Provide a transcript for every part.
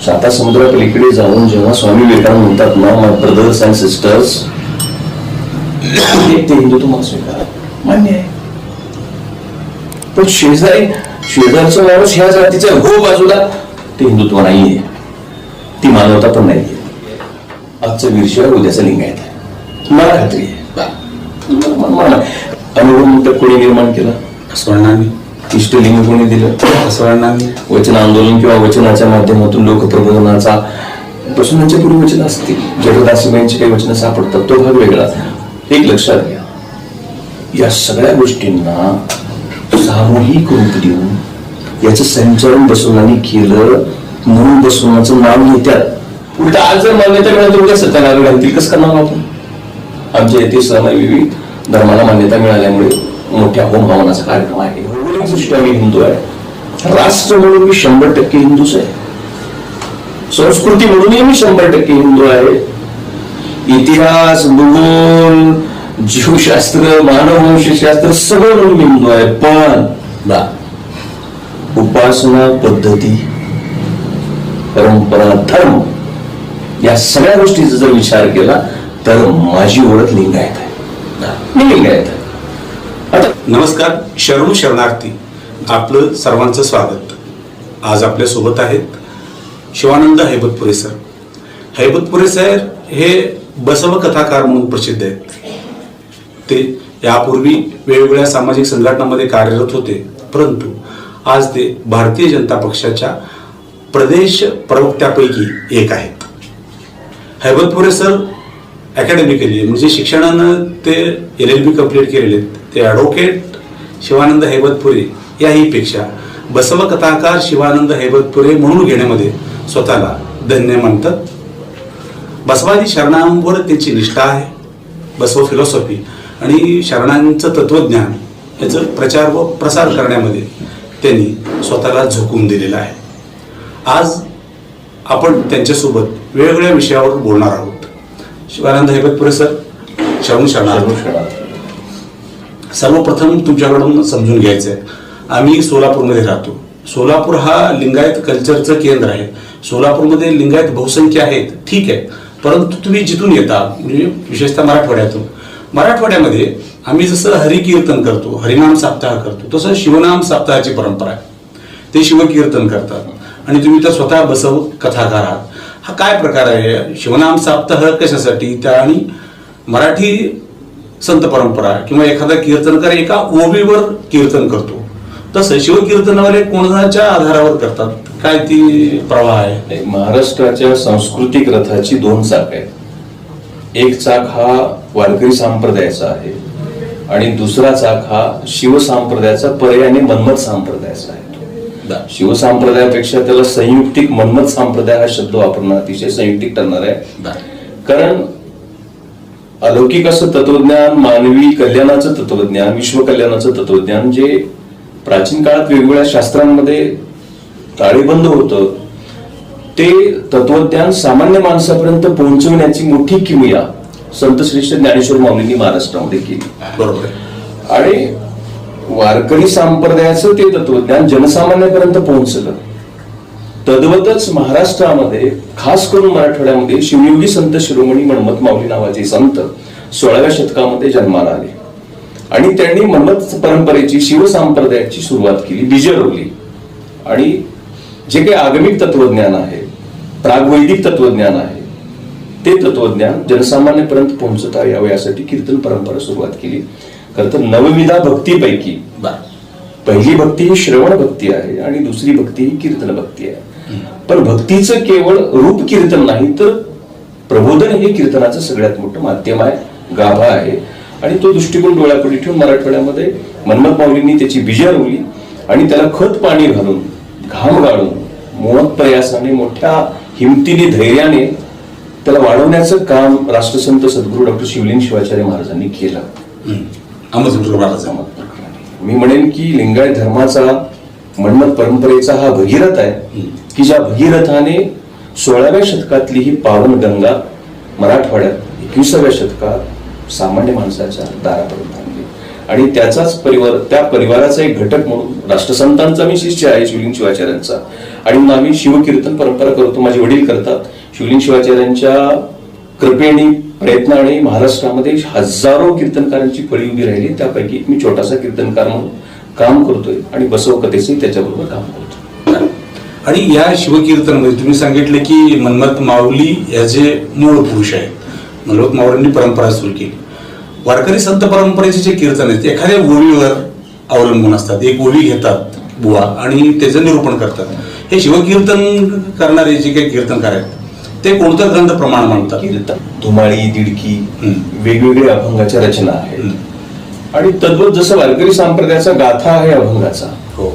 साता समुद्रापलीकडे जाऊन जेव्हा स्वामी विवेकानंद म्हणतात ना, माय ब्रदर्स अँड सिस्टर्स, ते हिंदुत्व मग स्वीकार मान्य आहे. पण शेजारचा माणूस ह्या जातीचा हो बाजूला, ते हिंदुत्व नाहीये, ती मानवता पण नाहीये. आजचं वीरशिवाय उद्याचं लिंगायत आहे, मला खात्री आहे. अनुभव कोणी निर्माण केला? स्वर्णांनी. इष्टलिंग कोणी दिलं? स्वर्णांनी. वचन आंदोलन किंवा वचनाच्या माध्यमातून लोकप्रबोधनाचा प्रश्नांच्या पूर्वी वचन असतील, जगदासीबाईंची काही वचनं सापडतात, तो भाग वेगळा. एक लक्षात घ्या, या सगळ्या गोष्टींना सामूहिक रूप देऊन याचं संचालन बसवण्याने केलं म्हणून बसवण्याचं नाव घेतात. उलट आज जर मान्यता मिळाली उद्या सत्यानारायण घालतील. कसं करणार आपण? आमच्या येथे सण विविध धर्माला मान्यता मिळाल्यामुळे मोठ्या होम हवनाचा कार्यक्रम आहे. भौगोलिकदृष्ट्या मी हिंदू आहे, राष्ट्र म्हणून मी 100% हिंदूच आहे, संस्कृती म्हणूनही मी 100% हिंदू आहे. इतिहास, भूगोल, जीवशास्त्र, मानववंशशास्त्र सगळं म्हणून मी हिंदू आहे. पण उपासना पद्धती, परंपरा, धर्म या सगळ्या गोष्टीचा जर विचार केला तर माझी ओळख लिंगायत आहे. मी लिंगायत आहे. आता नमस्कार, शरणू शरणार्थी, आपलं सर्वांचं स्वागत. आज आपल्या सोबत आहेत शिवानंद हैबतपुरे सर. हैबतपुरे सर हे बसव कथाकार म्हणून प्रसिद्ध आहेत. ते यापूर्वी वेगवेगळ्या सामाजिक संघटनांमध्ये कार्यरत होते, परंतु आज ते भारतीय जनता पक्षाच्या प्रदेश प्रवक्त्यापैकी एक आहेत. हैबतपुरे सर अकॅडमिकली म्हणजे शिक्षणानं ते LLB कंप्लीट केलेले आहेत. ते ॲडव्होकेट शिवानंद हैबतपुरे याही पेक्षा बसव कथाकार शिवानंद हैबतपुरे म्हणून घेण्यामध्ये स्वतःला धन्य म्हणतात. बसवादी शरणांवर त्यांची निष्ठा आहे. बसव फिलॉसॉफी आणि शरणांचं तत्वज्ञान याचं प्रचार व प्रसार करण्यामध्ये त्यांनी स्वतःला झोकून दिलेला आहे. आज आपण त्यांच्यासोबत वेगवेगळ्या विषयावर बोलणार आहोत. शिवानंद हैबतपुरे सर, शरणू शरणार्थी. सर्वप्रथम तुमच्याकडून समजून घ्यायचं आहे, आम्ही सोलापूरमध्ये राहतो. सोलापूर हा लिंगायत कल्चरचं केंद्र आहे. सोलापूरमध्ये लिंगायत बहुसंख्य आहेत, ठीक आहे, परंतु तुम्ही जिथून येता म्हणजे विशेषतः मराठवाड्यामध्ये आम्ही जसं हरिकीर्तन करतो, हरिनाम सप्ताह करतो, तसं शिवनाम सप्ताहाची परंपरा आहे. ते शिवकीर्तन करतात आणि तुम्ही तर स्वतः बसव कथाकार आहात. हा काय प्रकार आहे? शिवनाम सप्ताह कशासाठी? त्या आणि मराठी संत परंपरा किंवा एखादा कीर्तनकार एका ओबीवर कीर्तन करतो, तसं शिवकीर्तनावाले कोणाच्या आधारावर करतात? काय ती प्रवाह आहे? महाराष्ट्राच्या सांस्कृतिक रथाची 2 चाक आहेत. एक चाक हा वारकरी संप्रदायाचा आहे आणि दुसरा चाक हा शिवसंप्रदायाचा पर्यायाने मन्मथ संप्रदायाचा आहे. शिवसंप्रदायापेक्षा त्याला संयुक्तिक मन्मथ संप्रदाय हा शब्द वापरणं अतिशय संयुक्तिक ठरणार आहे. कारण अलौकिक असं तत्वज्ञान, मानवी कल्याणाचं तत्वज्ञान, विश्व कल्याणाचं तत्वज्ञान जे प्राचीन काळात वेगवेगळ्या शास्त्रांमध्ये ताळेबंद होतं, ते तत्वज्ञान सामान्य माणसापर्यंत पोहोचवण्याची मोठी किमया संत श्रेष्ठ ज्ञानेश्वर माऊलींनी महाराष्ट्रामध्ये केली. बरोबर. आणि वारकरी संप्रदायाचं ते तत्वज्ञान जनसामान्यापर्यंत पोहोचलं. तद्वतच महाराष्ट्रामध्ये खास करून मराठवाड्यामध्ये शिवयोगी संत शिरोमणी मन्मथ माऊली नावाचे संत 16व्या शतकामध्ये जन्माला आले आणि त्यांनी मन्मथ परंपरेची, शिवसंप्रदायाची सुरुवात केली, बीज रोवली. आणि जे काही आगमिक तत्वज्ञान आहे, प्रागवैदिक तत्वज्ञान आहे, ते तत्वज्ञान जनसामान्यापर्यंत पोहोचता यावं यासाठी कीर्तन परंपरा सुरुवात केली. खरं तर 9 भक्तीपैकी पहिली भक्ती ही श्रवण भक्ती आहे आणि दुसरी भक्ती ही कीर्तन भक्ती आहे. पण भक्तीचं केवळ रूप कीर्तन नाही, तर प्रबोधन हे कीर्तनाचं सगळ्यात मोठं माध्यम आहे, गाभा आहे. आणि तो दृष्टिकोन डोळ्यापुढे ठेवून मराठवाड्यामध्ये मन्मथ माऊलींनी त्याची बीजा रोवली आणि त्याला खत पाणी घालून, घाम गाळून, मोहक प्रयासाने, मोठ्या हिमतीने, धैर्याने त्याला वाढवण्याचं काम राष्ट्रसंत सद्गुरू डॉक्टर शिवलिंग शिवाचार्य महाराजांनी केलं. मी म्हणेन की लिंगायत धर्माचा, मन्मथ परंपरेचा हा भगीरथ आहे की ज्या भगीरथाने 16व्या शतकातली ही पावन गंगा मराठवाड्यात 21व्या शतकात सामान्य माणसाच्या दारापर्यंत आणली. आणि त्याचाच त्या परिवाराचा एक घटक म्हणून राष्ट्रसंतांचा मी शिष्य आहे शिवलिंग शिवाचार्यांचा, आणि म्हणून आम्ही शिवकीर्तन परंपरा करतो. माझे वडील करतात. शिवलिंग शिवाचार्यांच्या कृपेने प्रयत्नाने महाराष्ट्रामध्ये हजारो कीर्तनकारांची फळी उभी राहिली. त्यापैकी मी छोटासा कीर्तनकार म्हणून काम करतोय आणि बसव कथेचे त्याच्याबरोबर काम करतो. आणि या शिवकीर्तनमध्ये तुम्ही सांगितले की मन्मथ माऊली याचे मूळ पुरुष आहेत. मन्मथ माऊलींनी परंपरा सुरू केली. वारकरी संत परंपरेचे जे कीर्तन आहेत ते एखाद्या ओळीवर अवलंबून असतात. एक ओळी घेतात बुवा आणि त्याचं निरूपण करतात. हे शिवकीर्तन करणारे जे काही कीर्तनकार आहेत ते कोणतं ग्रंथ प्रमाण मानतात? धुमाळी, दिडकी, वेगवेगळ्या अभंगाच्या रचना आहेत. आणि तद्वत जसं वारकरी संप्रदायाचा गाथा आहे अभंगाचा, हो,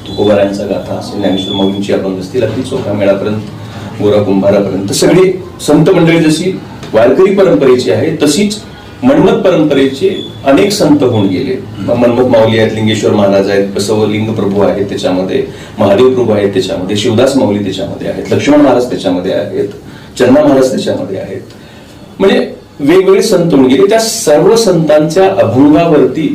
तुकोबारायांचा गाथा असेल, ज्ञानेश्वर माऊलींची अभंग असतील, अगदी चोखा मेळापर्यंत, गोरा कुंभारापर्यंत सगळी संत मंडळी जशी वारकरी परंपरेची आहे तशीच मन्मथ परंपरेचे अनेक संत होऊन गेले. मन्मथ माऊली आहेत, लिंगेश्वर महाराज आहेत, बसवलिंग प्रभू आहेत त्याच्यामध्ये, महादेव प्रभू आहेत त्याच्यामध्ये, शिवदास माऊली त्याच्यामध्ये आहेत, लक्ष्मण महाराज त्याच्यामध्ये आहेत, चन्ना महाराज त्याच्यामध्ये आहेत. म्हणजे वेगवेगळे संत होऊन गेले. त्या सर्व संतांच्या अभंगावरती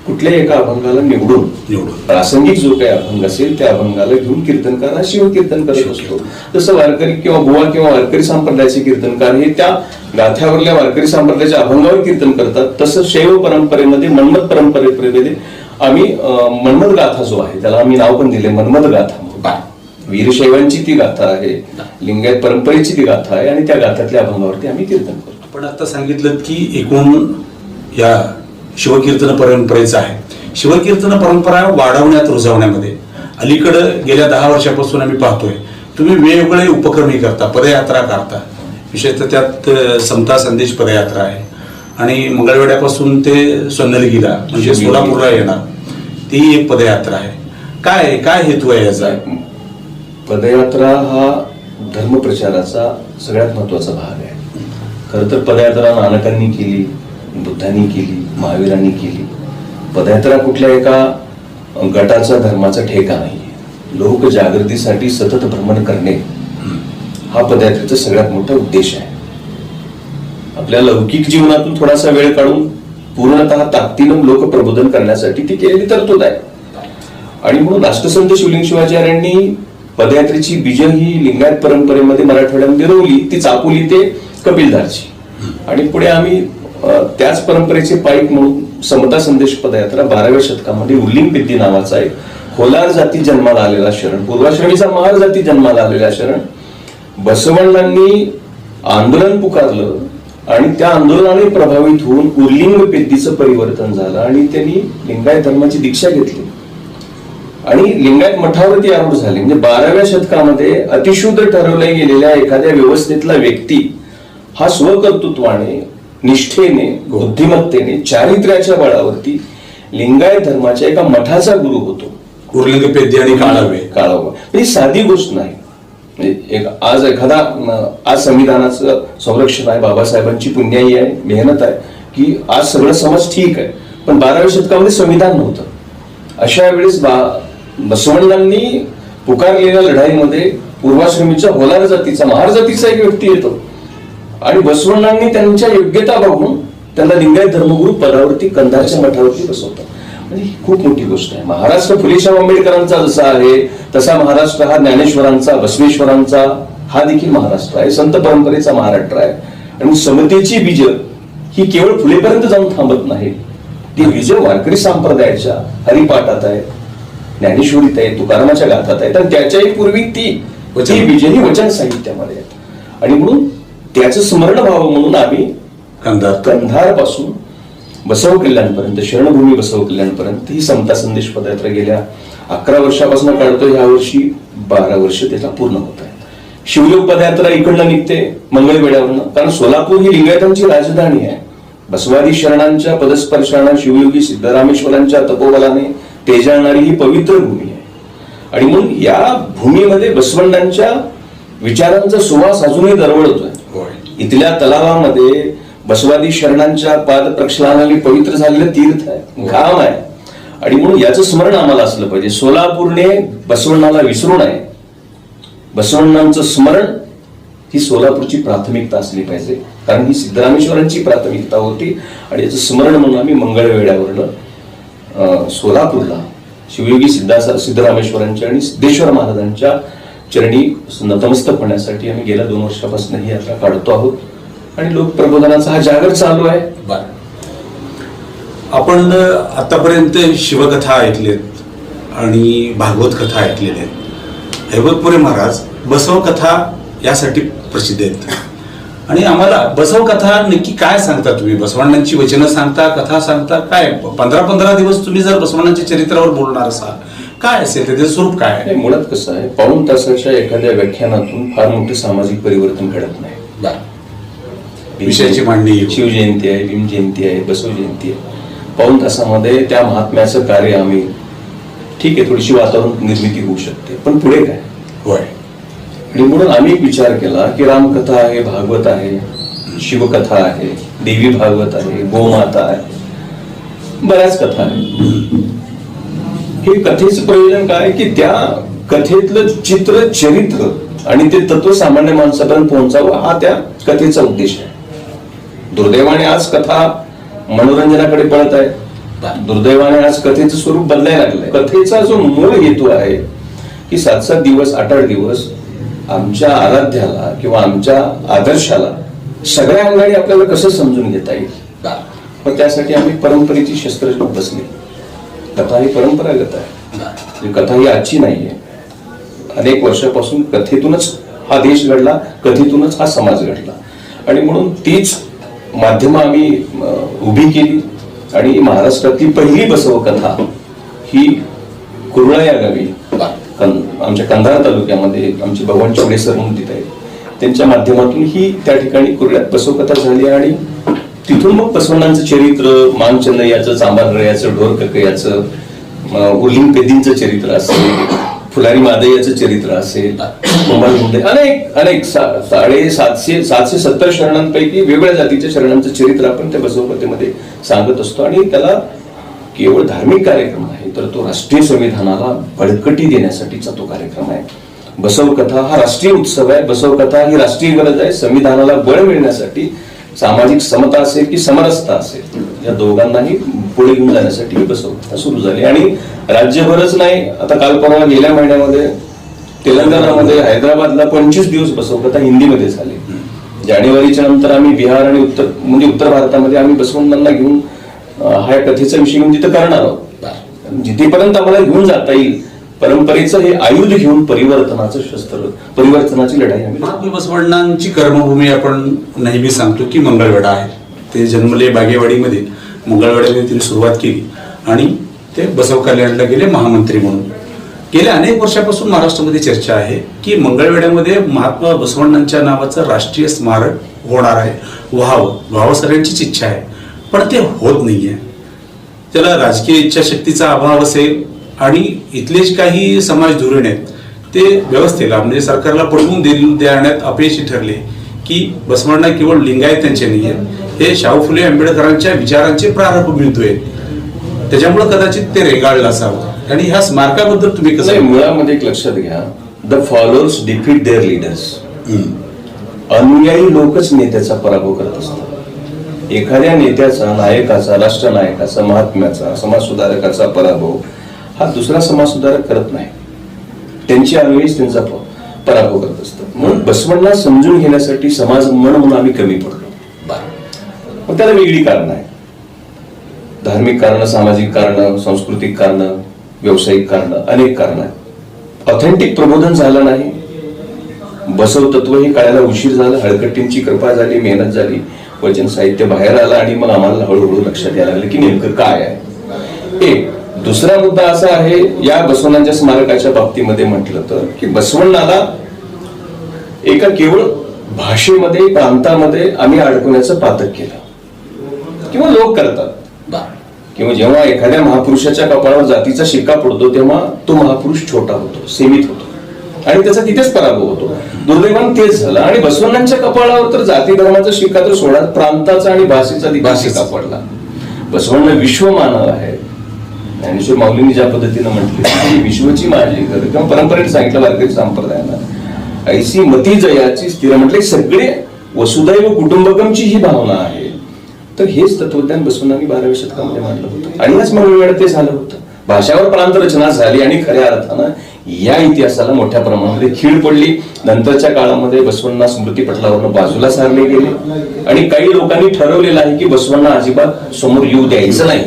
कुठल्याही एका अभंगाला निवडून प्रासंगिक जो काही अभंग असेल त्या अभंगाला घेऊन कीर्तनकार हा शिवकीर्तन करत असतो. जसं वारकरी किंवा बुवा किंवा वारकरी संप्रदायाचे कीर्तनकार हे त्या गाथ्यावरल्या वारकरी संप्रदायाच्या अभंगावर कीर्तन करतात, तसं शैव परंपरेमध्ये, मन्मथ परंपरेमध्ये आम्ही मन्मथ गाथा जो आहे त्याला आम्ही नाव पण दिले मन्मथ गाथा. वीरशैवांची ती गाथा आहे, लिंगायत परंपरेची ती गाथा आहे, आणि त्या गाथ्यातल्या अभंगावरती आम्ही कीर्तन करतो. आपण आता सांगितलं की एकूण या शिवकीर्तन परंपरेचं आहे. शिवकीर्तन परंपरा वाढवण्यात, रुजवण्यामध्ये अलीकडं गेल्या 10 वर्षापासून आम्ही पाहतोय तुम्ही वेगवेगळे उपक्रमही करता, पदयात्रा करता. विशेषतः त्यात समता संदेश पदयात्रा आहे आणि मंगळवेढ्यापासून ते सोन्नलगीला म्हणजे सोलापूरला येणार ती एक पदयात्रा आहे. काय हेतू आहे याचा? पदयात्रा हा धर्मप्रचाराचा सगळ्यात महत्वाचा भाग आहे. खरं तर पदयात्रा नानकांनी केली, बुद्धांनी केली, महावीरांनी केली. पदयात्रा कुठल्या एका गटाचा, धर्माचा ठेका नाही. लोक जागृतीसाठी सतत भ्रमण करणे हा पदयात्रेचा सगळ्यात मोठा उद्देश आहे. आपल्या लौकिक जीवनातून थोडासा वेळ काढून पूर्णतः ताकदीनं लोक प्रबोधन करण्यासाठी ती केलेली तरतूद आहे. आणि म्हणून राष्ट्रसंत शिवलिंग शिवाचार्यांनी पदयात्रेची बीज ही लिंगायत परंपरेमध्ये मराठवाड्यामध्ये रोवली. ती चापोली ते कपिलधारची, आणि पुढे आम्ही त्याच परंपरेचे पाईक म्हणून समता संदेश पदयात्रा 12व्या शतकामध्ये उर्लिंग पेद्दी नावाचा एक होलार जाती जन्माला आलेला शरण, पूर्वाश्रमीचा महार जाती जन्माला आलेला शरण, बसवण्णांनी आंदोलन पुकारलं आणि त्या आंदोलनाने प्रभावित होऊन उर्लिंग पेद्दीचं परिवर्तन झालं आणि त्यांनी लिंगायत धर्माची दीक्षा घेतली आणि लिंगायत मठावरती आरूढ झाले. म्हणजे 12व्या शतकामध्ये अतिशूद्र ठरवल्या गेलेल्या एखाद्या व्यवस्थेतला व्यक्ती हा स्वकर्तृत्वाने, निष्ठेने, बुद्धिमत्तेने, चारित्र्याच्या बळावरती लिंगायत धर्माच्या एका मठाचा गुरु होतो. उर्लिंग पेद्दी आणि काळावा ही साधी गोष्ट नाही. म्हणजे आज संविधानाचं संरक्षण आहे, बाबासाहेबांची पुण्याई आहे, मेहनत आहे की आज सगळं समाज ठीक आहे. पण 12व्या शतकामध्ये संविधान नव्हतं. अशा वेळेस बसवण्णांनी पुकारलेल्या लढाईमध्ये पूर्वाश्रमीच्या होलार जातीचा, महार जातीचा एक व्यक्ती येतो आणि बसवण्णांनी त्यांच्या योग्यता बघून त्यांना लिंगायत धर्मगुरू पदावरती, कंधारच्या मठावरती बसवतात. म्हणजे ही खूप मोठी गोष्ट आहे. महाराष्ट्र फुलेशाह आंबेडकरांचा जसा आहे तसा महाराष्ट्र हा ज्ञानेश्वरांचा, बसवेश्वरांचा हा देखील महाराष्ट्र आहे, संत परंपरेचा महाराष्ट्र आहे. आणि समतेची बीज ही केवळ फुलेपर्यंत जाऊन थांबत नाही, ती बीज वारकरी संप्रदायाच्या हरिपाठात आहे, ज्ञानेश्वरीत आहे, तुकारामाच्या गाथात आहेत, आणि त्याच्याही पूर्वी ती बीज ही वचन साहित्यामध्ये आहेत. आणि म्हणून त्याचं स्मरण व्हावं म्हणून आम्ही कंधार पासून बसव कल्याणपर्यंत, शरणभूमी बसव कल्याणपर्यंत ही समता संदेश पदयात्रा गेल्या 11 वर्षापासून काढतो. ह्या वर्षी 12 वर्ष त्याला पूर्ण होत आहे. शिवयोग पदयात्रा इकडनं निघते मंगळवेढ्यावरनं, कारण सोलापूर ही लिंगायतांची राजधानी आहे. बसवादी शरणांच्या पदस्पर्शानं, शिवयोगी सिद्धरामेश्वरांच्या तपोबलाने तेजाळणारी ही पवित्र भूमी आहे. आणि म्हणून या भूमीमध्ये बसवण्णांच्या विचारांचा सुवास अजूनही दरवळतोय. इथल्या तलावामध्ये बसवादी शरणांच्या पाद प्रक्षालनाने पवित्र झालेलं तीर्थ आहे, घाम आहे. आणि म्हणून याचं स्मरण आम्हाला असलं पाहिजे. सोलापूरने बसवण्णाला विसरू नये. बसवण्णांचं स्मरण ही सोलापूरची प्राथमिकता असली पाहिजे, कारण ही सिद्धरामेश्वरांची प्राथमिकता होती. आणि याचं स्मरण म्हणून आम्ही मंगळवेढ्यावरनं सोलापूरला शिवयोगी सिद्धरामेश्वरांच्या आणि सिद्धेश्वर महाराजांच्या चरणी नतमस्तक होण्यासाठी आम्ही गेल्या 2 वर्षापासून ही यात्रा काढतो आहोत आणि लोक प्रबोधनाचा हा जागर चालू आहे. आपण आतापर्यंत शिवकथा ऐकलेत आणि भागवत कथा ऐकलेल्या आहेत. हैबतपुरे महाराज बसवकथा यासाठी प्रसिद्ध आहेत आणि आम्हाला बसवकथा नक्की काय सांगता तुम्ही? बसवण्णांची वचनं सांगता, कथा सांगता, काय 15-15 दिवस तुम्ही जर बसवण्णांच्या चरित्रावर बोलणार असाल काय असेल त्याचं स्वरूप काय आहे? मुळात कसं आहे, पाऊण तासाच्या एखाद्या व्याख्यानातून फार मोठे सामाजिक परिवर्तन घडत नाही. विषयाची मांडणी, शिवजयंती आहे, भीम जयंती आहे, बसव जयंती आहे, पाऊण तासामध्ये त्या महात्म्याचं कार्य आम्ही ठीक आहे, थोडीशी वातावरण निर्मिती होऊ शकते, पण पुढे काय होय. आणि म्हणून आम्ही विचार केला की रामकथा आहे, भागवत आहे, शिवकथा आहे, देवी भागवत आहे, गोमाता आहे, बऱ्याच कथा आहेत. हे कथेचं प्रयोजन काय की त्या कथेतलं चित्र, चरित्र आणि ते तत्व सामान्य माणसापर्यंत पोहोचावं हा त्या कथेचा उद्देश आहे. दुर्दैवाने आज कथा मनोरंजनाकडे पळत आहे. दुर्दैवाने आज कथेचं स्वरूप बदलायला लागलंय. कथेचा जो मूळ हेतू आहे की 7-7 दिवस 8-8 दिवस आमच्या आराध्याला किंवा आमच्या आदर्शाला सगळ्या अंगाने आपल्याला कसं समजून घेता येईल, मग त्यासाठी आम्ही परंपरेची शस्त्र बसली. कथा ही परंपरागत आहे, कथा ही आजची नाहीये. अनेक वर्षापासून कथेतूनच हा देश घडला, कथेतूनच हा समाज घडला आणि म्हणून तीच माध्यमं आम्ही उभी केली आणि महाराष्ट्रातली पहिली बसव कथा ही कुर्ला या गावी आमच्या कंधार तालुक्यामध्ये आमचे भगवान चौडे सर म्हणून तिथे आहेत, त्यांच्या माध्यमातून ही त्या ठिकाणी कुर्ल्यात बसवकथा झाली आणि तिथून मग बसवण्णांचं चरित्र, मानचंदयाचं, चांबारयाचं, ढोर ककयाचं, उर्लिंग पेदींचं चरित्र असेल, फुलारी मादयाचं चरित्र असेल, अनेक अनेक 770 शरणांपैकी वेगवेगळ्या जातीच्या शरणांचं चरित्र आपण त्या बसवकथेमध्ये सांगत असतो आणि त्याला केवळ धार्मिक कार्यक्रम आहे तर तो राष्ट्रीय संविधानाला बळकटी देण्यासाठीचा तो कार्यक्रम आहे. बसवकथा हा राष्ट्रीय उत्सव आहे. बसवकथा ही राष्ट्रीय गरज आहे. संविधानाला बळ मिळण्यासाठी सामाजिक समता असेल की समरसता असेल या दोघांनाही पुढे घेऊन जाण्यासाठी ही बसवकथा सुरू झाली आणि राज्यभरच नाही, आता काल परवा गेल्या महिन्यामध्ये तेलंगणामध्ये हैदराबादला 25 दिवस बसवकथा हिंदीमध्ये झाली. जानेवारीच्या नंतर आम्ही बिहार आणि उत्तर भारतामध्ये आम्ही बसवण्णांना घेऊन हा कथेचा विषय घेऊन तिथं करणार आहोत. जिथेपर्यंत आम्हाला घेऊन जाता येईल परंपरेचं हे आयुध घेऊन परिवर्तनाचं शस्त्र, परिवर्तनाची लढाई आम्ही. बसवण्णांची कर्मभूमी आपण नेहमी सांगतो की मंगळवेढा आहे. ते जन्मले बागेवाडीमध्ये, मंगळवेढ्यामध्ये त्यांनी सुरुवात केली आणि ते बसव कल्याणला गेले महामंत्री म्हणून. गेल्या अनेक वर्षापासून महाराष्ट्रामध्ये चर्चा आहे की मंगळवेढ्यामध्ये महात्मा बसवण्णांच्या नावाचं राष्ट्रीय स्मारक होणार आहे, व्हावं सगळ्यांचीच इच्छा आहे, पण ते होत नाहीये. त्याला राजकीय इच्छाशक्तीचा अभाव असेल आणि इथले जे काही समाज धोरण आहेत ते व्यवस्थेला म्हणजे सरकारला पटवून देण्यात अपयशी ठरले की बसवण्णा केवळ लिंगायत त्यांचे नाही आहेत, हे शाहू फुले आंबेडकरांच्या विचारांचे प्रारंभ बिंदू आहेत. त्याच्यामुळे कदाचित ते रेंगाळलं असावं. आणि ह्या स्मारकाबद्दल तुम्ही कसं? मुळामध्ये एक लक्षात घ्या, the followers defeat their leaders. अनुयायी लोकच नेत्याचा पराभव करत असतात. एखाद्या नेत्याचा, नायकाचा, राष्ट्रनायकाचा, महात्म्याचा, समाजसुधारकाचा पराभव हा दुसरा समाजसुधारक करत नाही, त्यांची अनुयायीच त्यांचा पराभव करत असतात. म्हणून बसवण्णा समजून घेण्यासाठी समाज म्हणून आम्ही कमी पडलो. मग त्याला वेगळी कारण आहे, धार्मिक कारण, सामाजिक कारण, सांस्कृतिक कारण, व्यावसायिक कारण, अनेक कारण आहेत. ऑथेंटिक प्रबोधन झालं नाही. बसव तत्व हे कळायला उशीर झाला. हळकट्टींची कृपा झाली, मेहनत झाली, वचन साहित्य बाहेर आलं आणि मग आम्हाला हळूहळू लक्षात यायला लागलं की नेमकं काय आहे. एक दुसरा मुद्दा असा आहे, या बसवण्णांच्या स्मारकाच्या बाबतीमध्ये म्हटलं तर की बसवण्णाला एका केवळ भाषेमध्ये, प्रांतामध्ये आम्ही अडकवण्याचं पातक केलं किंवा लोक करतात. किंवा जेव्हा एखाद्या महापुरुषाच्या कपाळावर जातीचा शिक्का पडतो तेव्हा तो महापुरुष छोटा होतो, सीमित होतो आणि त्याचा तिथेच पराभव होतो. दुर्दैवाने तेच झालं आणि बसवण्णांच्या कपाळावर तर जाती धर्माचा शिक्का तर सोडा, प्रांताचा आणि भाषेचा शिक्का पडला. बसवण्ण विश्वमानव आहे. ज्ञानेश्वर माऊलींनी ज्या पद्धतीनं म्हटली विश्वची माझी घर किंवा परंपरेने सांगितलं वारकरी संप्रदायानं, ऐसी मती जयाची स्थिर म्हटले. सगळे वसुदैव कुटुंबकमची ही भावना आहे. तर हेच तत्वज्ञान बसवण्णांनी 12व्या शतकामध्ये मांडलं होतं आणि याच मंगळवेढ्यात ते झालं होतं. भाषावर प्रांत रचना झाली आणि खऱ्या अर्थानं या इतिहासाला मोठ्या प्रमाणामध्ये खीळ पडली. नंतरच्या काळामध्ये बसवण्णा स्मृतीपटलावरनं बाजूला सारले गेले आणि काही लोकांनी ठरवलेलं आहे की बसवण्णा अजिबात समोर येऊ द्यायचं नाही.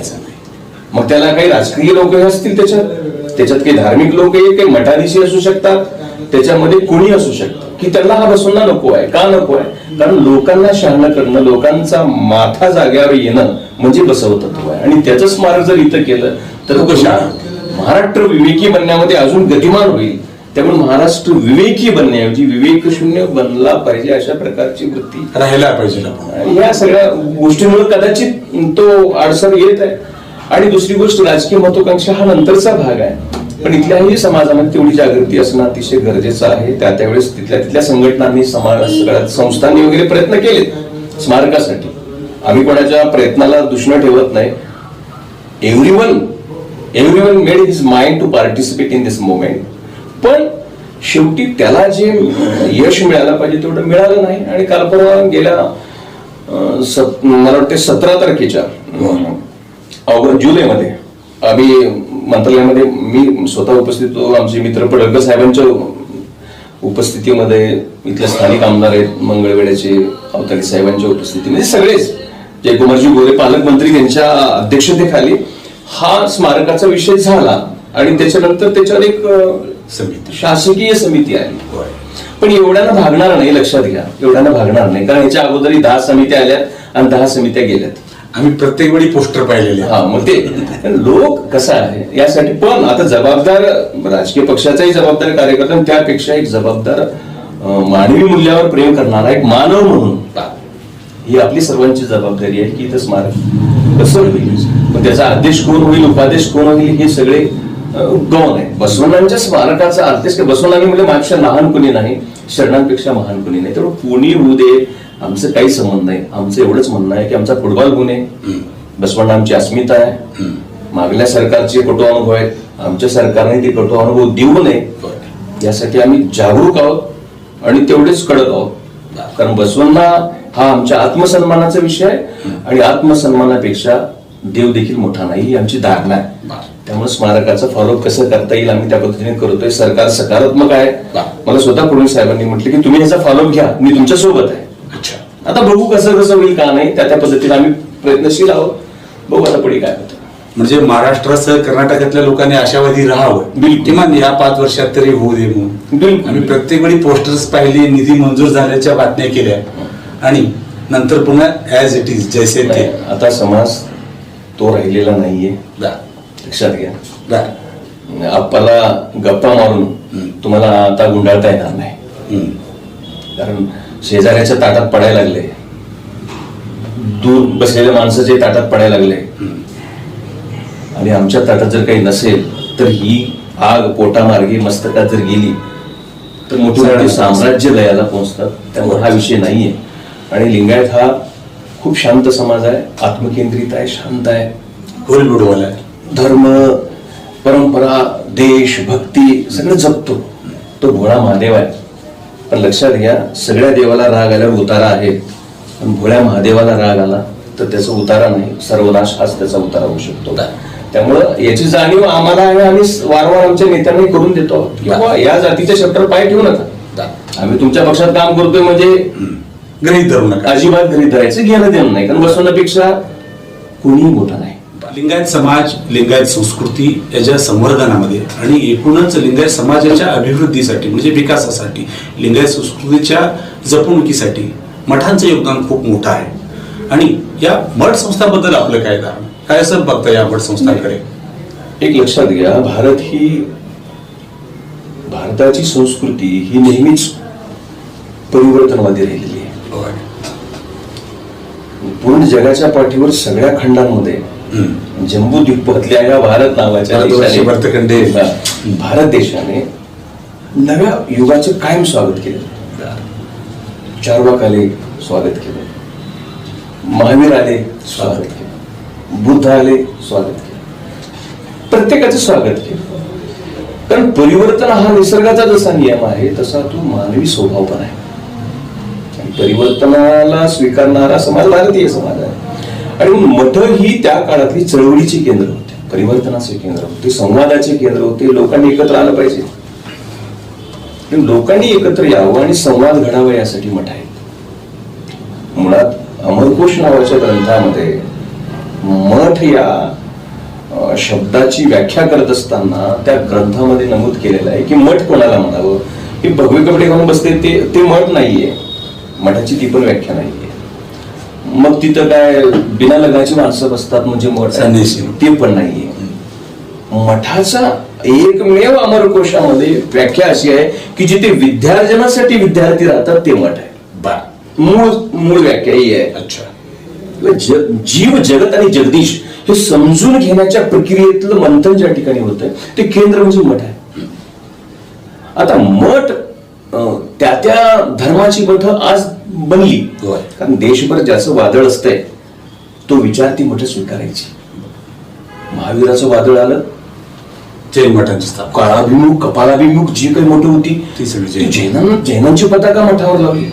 मग त्याला काही राजकीय लोक असतील, त्याच्यात काही धार्मिक लोक काही मठाधीशी असू शकतात, त्याच्यामध्ये कोणी असू शकतं की त्यांना हा बसवण्णा नको आहे. का नको आहे? कारण लोकांना शहाणं करणं, लोकांचा माथा जाग्यावर येणं म्हणजे बसवतत्व आहे आणि त्याचं स्मारक जर इथं केलं तर महाराष्ट्र विवेकी बनण्यामध्ये अजून गतिमान होईल. त्यामुळे महाराष्ट्र विवेकी बनण्याऐवजी विवेक शून्य बनला पाहिजे अशा प्रकारची वृत्ती राहायला पाहिजे. या सगळ्या गोष्टींमुळे कदाचित तो अडसर येत आहे. आणि दुसरी गोष्ट, राजकीय महत्वाकांक्षा हा नंतरचा भाग आहे, पण इथल्याही समाजामध्ये तेवढी जागृती असणं अतिशय गरजेचं आहे. त्यावेळेस तिथल्या संघटनांनी, सगळ्या संस्थांनी वगैरे प्रयत्न केलेत स्मारकासाठी. आम्ही कोणाच्या प्रयत्नाला दुष्ण ठेवत नाही. Everyone made his mind to participate in this movement. पण शेवटी त्याला जे यश मिळालं पाहिजे तेवढं मिळालं नाही. आणि काल परवा गेल्या मला वाटते 17 तारखेच्या जुलैमध्ये आम्ही मंत्रालयामध्ये मी स्वतः उपस्थित होतो. आमचे मित्र पडळकर साहेबांच्या उपस्थितीमध्ये, इथले स्थानिक आमदार आहेत मंगळवेढ्याचे, अवतारी साहेबांच्या उपस्थितीमध्ये, सगळेच जयकुमारजी गोरे पालकमंत्री यांच्या अध्यक्षतेखाली हा स्मारकाचा विषय झाला आणि त्याच्यानंतर त्याच्यावर एक शासकीय समिती आली. पण एवढ्यानं भागणार नाही, लक्षात घ्या, एवढ्यानं भागणार नाही. कारण याच्या अगोदरही 10 समित्या आल्यात आणि 10 समित्या गेल्यात. आम्ही प्रत्येक वेळी पोस्टर पाहिलेले. हा, मग ते लोक कसं आहे यासाठी. पण आता जबाबदार राजकीय पक्षाचाही जबाबदार कार्यकर्ता, त्यापेक्षा एक जबाबदार मानवी मूल्यावर प्रेम करणारा एक मानव म्हणून ही आपली सर्वांची जबाबदारी आहे की इथं स्मारक कसं होईल, पण त्याचा आदेश कोण होईल, उपादेश कोण होईल, हे सगळे गौण आहे. बसवण्णांच्या स्मारकाचा अर्थच बसवण्णांनी म्हणजे माझ्या लहान कुणी नाही, शरणांपेक्षा महान कुणी नाही. तेवढं कोणी होऊ दे, आमचं काही संबंध नाही. आमचं एवढंच म्हणणं आहे की आमचा फुटबॉल गुण आहे, बसवण्णा आमची अस्मिता आहे. मागल्या सरकारचे कटू अनुभव आहेत, आमच्या सरकारने ते कटू अनुभव देऊ नये यासाठी आम्ही जागरूक आहोत आणि तेवढेच कडक आहोत. कारण बसवण्णा हा आमच्या आत्मसन्मानाचा विषय आहे आणि आत्मसन्मानापेक्षा देव देखील मोठा नाही, ही आमची धारणा आहे. त्यामुळे स्मारकाचा फॉलोअप कसं करता येईल आम्ही त्या पद्धतीने करतोय. सरकार सकारात्मक आहे. मला स्वतः फडणवीस साहेबांनी म्हटलं की तुम्ही ह्याचा फॉलोअप घ्या, मी तुमच्या सोबत आहे. आता बघू कसं कसं होईल, का नाही, त्या पद्धतीने आम्ही प्रयत्नशील आहोत. बघू आता पुढे काय होतं. म्हणजे महाराष्ट्रासह कर्नाटकातल्या लोकांनी आशावादी राहावं, किमान या 5 वर्षात तरी होऊ दे म्हणून आम्ही प्रत्येक वेळी पोस्टर्स पाहिली, निधी मंजूर झाल्याच्या बातम्या केल्या आणि नंतर पुन्हा ऍज इट इज जैसे ते. आता समाज तो राहिलेला नाहीये, लक्षात घ्या. आपल्याला गप्पा मारून तुम्हाला आता गुंडाळता येणार नाही. कारण शेजाऱ्याच्या ताटात पडायला लागले, दूर बसलेल्या माणसाच्या ताटात पडायला लागले आणि आमच्या ताटात जर काही नसेल तर ही आग पोटामार्गी मस्तकात जर गेली तर मोठी मोठी साम्राज्य लयाला पोहोचतात. त्यामुळे हा विषय नाहीये. आणि लिंगायत हा खूप शांत समाज आहे, आत्मकेंद्रित आहे, शांत आहे, होलबुडवाला आहे. धर्म, परंपरा, देश, भक्ती सगळं जपतो. तो भोळा महादेव आहे. पण लक्षात घ्या, सगळ्या देवाला राग आल्यावर उतारा आहे, पण भोळ्या महादेवाला राग आला तर त्याचा उतारा नाही, सर्वनाश हाच त्याचा उतारा होऊ शकतो. त्यामुळं याची जाणीव आम्हाला आहे. आम्ही वारंवार आमच्या नेत्यांनी करून देतो किंवा या जातीच्या शब्दावर पाय ठेवू नका. आम्ही तुमच्या पक्षात काम करतोय म्हणजे गृहीत धरू नका, अजिबात गृहीत धरायचं घेणं देणं नाही. कारण बसवण्यापेक्षा कोणीही मोठा नाही. लिंगायत समाज, लिंगायत संस्कृती याच्या संवर्धनामध्ये आणि एकूणच लिंगायत समाजाच्या अभिवृद्धीसाठी म्हणजे विकासासाठी, लिंगायत संस्कृतीच्या जपणुकीसाठी मठांचं योगदान खूप मोठं आहे. आणि या मठ संस्थाबद्दल आपलं काय धारणा, काय असं बघता या मठ संस्थांकडे? एक लक्षात घ्या, भारताची संस्कृती ही नेहमीच परिवर्तनवादी राहिलेली आहे. पूर्ण जगाच्या पाठीवर सगळ्या खंडांमध्ये जम्बूद्वीपातल्या या भारत नावाच्या भारत देशाने नव्या युगाचे कायम स्वागत केलं. चार्वाक आले, स्वागत केलं. महावीर आले, स्वागत केलं. बुद्ध आले, स्वागत केलं. प्रत्येकाचं स्वागत केलं. कारण परिवर्तन हा निसर्गाचा जसा नियम आहे तसा तो मानवी स्वभाव पण आहे. परिवर्तनाला स्वीकारणारा समाज भारतीय समाज आहे. आणि मठ ही त्या काळातली चळवळीची केंद्र होते, परिवर्तनाचे केंद्र होते, संवादाचे केंद्र होते. लोकांनी एकत्र आलं पाहिजे, लोकांनी एकत्र यावं आणि संवाद घडावा यासाठी मठ आहे. मुळात अमरकोश नावाच्या ग्रंथामध्ये मठ या शब्दाची व्याख्या करत असताना त्या ग्रंथामध्ये नमूद केलेलं आहे की मठ कोणाला म्हणावं. हे भगवे कपडे घालून बसते ते मठ नाहीये, मठाची ती पण व्याख्या नाहीये. मग तिथं काय बिना लग्नाची माणसं बसतात म्हणजे मठ संन्यासी, ते पण नाहीये. मठाचा एकमेव अमरकोशामध्ये व्याख्या अशी आहे की जिथे विद्यार्जनासाठी विद्यार्थी राहतात ते मठ आहे. मूळ व्याख्या ही आहे. अच्छा, जीव जगत आणि जगदीश हे समजून घेण्याच्या प्रक्रियेतलं मंथन ज्या ठिकाणी होतंय ते केंद्र म्हणजे मठ आहे. आता मठ त्या त्या धर्माची मठ आज बनली, कारण देशभर ज्याचं वादळ असतंय तो विचार ती मठ स्वीकारायची. महावीराचं वादळ आलं, जैन मठांची स्थापना, काळाभिमुख कपाळाभिमुख जी काही मठ होती ती सगळी जैनांची पताका मठावर लावली.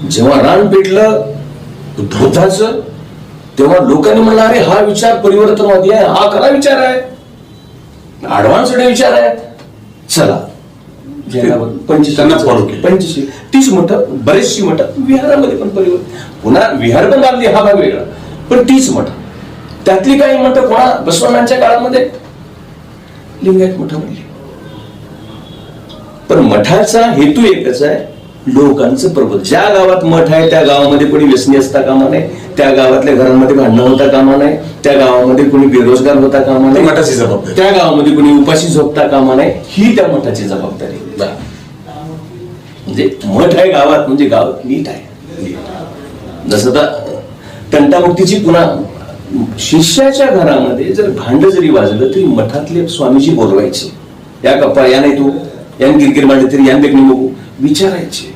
जेव्हा रान पेटलं बुद्धाचं तेव्हा लोकांनी म्हणलं अरे हा विचार परिवर्तनवादी आहे, हा खरा विचार आहे, ऍडव्हान्स्ड विचार आहे, चला त्यांना फॉलो केलं. 30 मठ, बरेचशी मठ, विहारामध्ये पण परिवर्तन, पुन्हा विहार पण बांधली हा भाग वेगळा, पण 30 मठ, त्यातली काही मठ कोणा बसवण्यांच्या काळामध्ये लिंगायत मठ बनली. पण मठाचा हेतू एकच आहे, लोकांचं प्रबोधन. ज्या गावात मठ आहे त्या गावामध्ये कोणी व्यसनी असता कामा नये, त्या गावातल्या घरांमध्ये भांडणं होता कामा नये, त्या गावामध्ये कोणी बेरोजगार होता कामा नये, मठाची जबाबदारी. त्या गावामध्ये कोणी उपाशी झोपता कामा नये, ही त्या मठाची जबाबदारी. म्हणजे मठ आहे गावात म्हणजे गाव नीट आहे. जसं आता तंटामुक्तीची पुन्हा शिष्याच्या घरामध्ये जर भांड जरी वाजलं तरी मठातले स्वामीजी बोलवायचे, या गप्पा या नाही तू यान किरकिर मांडले तरी यान देखणी बघू विचारायचे.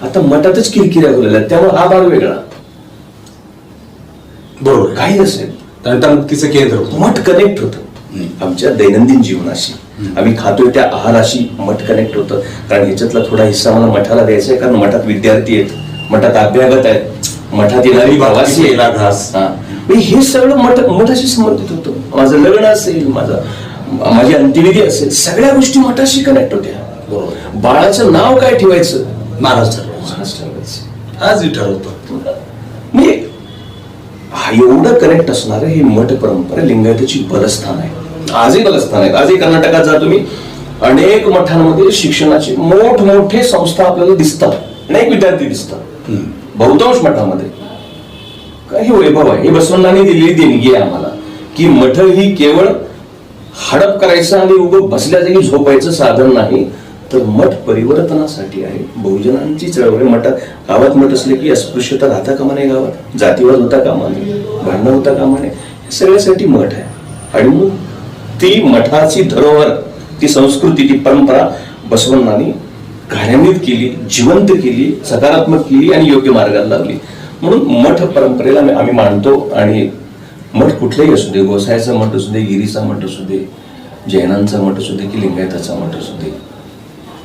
आता मठातच किरकिऱ्या बोलल्या त्यामुळे हा भाग वेगळा. बरोबर, काही नसेल तंटामुक्तीचं केंद्र होतं. मठ कनेक्ट होतं आमच्या दैनंदिन जीवनाशी, आम्ही खातोय त्या आहाराशी मठ कनेक्ट होतं. कारण ह्याच्यातला थोडा हिस्सा मला मठाला द्यायचा आहे, कारण मठात विद्यार्थी आहेत, मठात अभ्यागत आहेत, मठात येणारी प्रवासी आहेत. हे सगळं मठाशी संबंधित होतं. माझं लग्न असेल, माझी अंत्यविधी असेल, सगळ्या गोष्टी मठाशी कनेक्ट होत्या. बाळाचं नाव काय ठेवायचं महाराज ठरवायचं, आजही ठरवतो. म्हणजे एवढं कनेक्ट असणार हे मठ परंपरा लिंगायताची बलस्थान आहे. आजही बलस्थान आहेत. आजही कर्नाटकात जा तुम्ही, अनेक मठांमध्ये शिक्षणाचे मोठमोठे संस्था आपल्याला दिसतात, अनेक विद्यार्थी दिसतात. बहुतांश मठामध्ये काही वैभव आहे. हे बसवण्णांनी दिलेली देणगी आहे आम्हाला की मठ ही केवळ हडप करायचं आणि उभं बसल्या जागी झोपायचं साधन नाही, तर मठ परिवर्तनासाठी आहे. बहुजनांची चळवळ. मठात गावात मठ असले की अस्पृश्यता राहता कामा नये, गावात जातीवाद होता कामा नये, भांडण होता कामा नये, हे सगळ्यासाठी मठ आहे. आणि मग ती मठाची धरोहर, ती संस्कृती, ती परंपरा बसवण्णांनी कार्यान्वित केली, जिवंत केली, सकारात्मक केली आणि योग्य मार्गाला लावली. म्हणून मठ परंपरेला आम्ही मानतो. आणि मठ कुठलाही असू दे, गोसायचा मठ असू दे, गिरीचा मठ असू दे, जैनांचा मठ असू दे की लिंगायताचा मठ असू दे,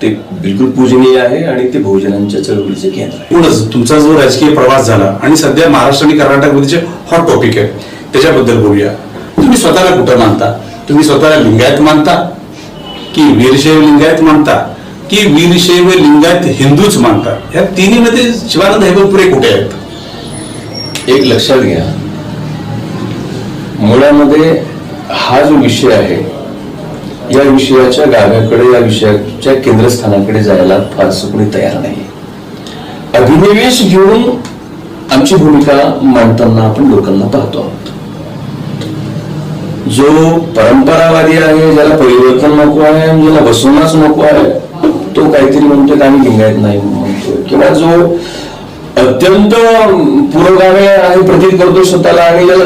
ते बिलकुल पूजनीय आहे आणि ते बहुजनांच्या चळवळीचे केंद्र आहे. पुढंच तुमचा जो राजकीय प्रवास झाला आणि सध्या महाराष्ट्र आणि कर्नाटकमध्ये जे हॉट टॉपिक आहे त्याच्याबद्दल बोलूया. तुम्ही स्वतःला कुठं मानता? तुम्ही स्वतःला लिंगायत मानता की वीरशैव लिंगायत मानता की वीरशैव लिंगायत हिंदूच मानता? या तिन्ही मध्ये शिवानंद हैबतपुरे कुठे आहेत? एक लक्षात घ्या, मुळामध्ये हा जो विषय आहे या विषयाच्या गाभ्याकडे, या विषयाच्या केंद्रस्थानाकडे जायला फारसं कोणी तयार नाही. अभिनिवेश घेऊन आमची भूमिका मांडताना आपण लोकांना पाहतो आहोत. जो परंपरावादी आहे, ज्याला परिवर्तन नको आहे, ज्याला बसवण्याच नको आहे, तो काहीतरी म्हणतोय आम्ही लिंगायत नाही म्हणतोय. किंवा जो अत्यंत पुरोगामी आहे, प्रतीत करतो स्वतःला, आणि ज्याला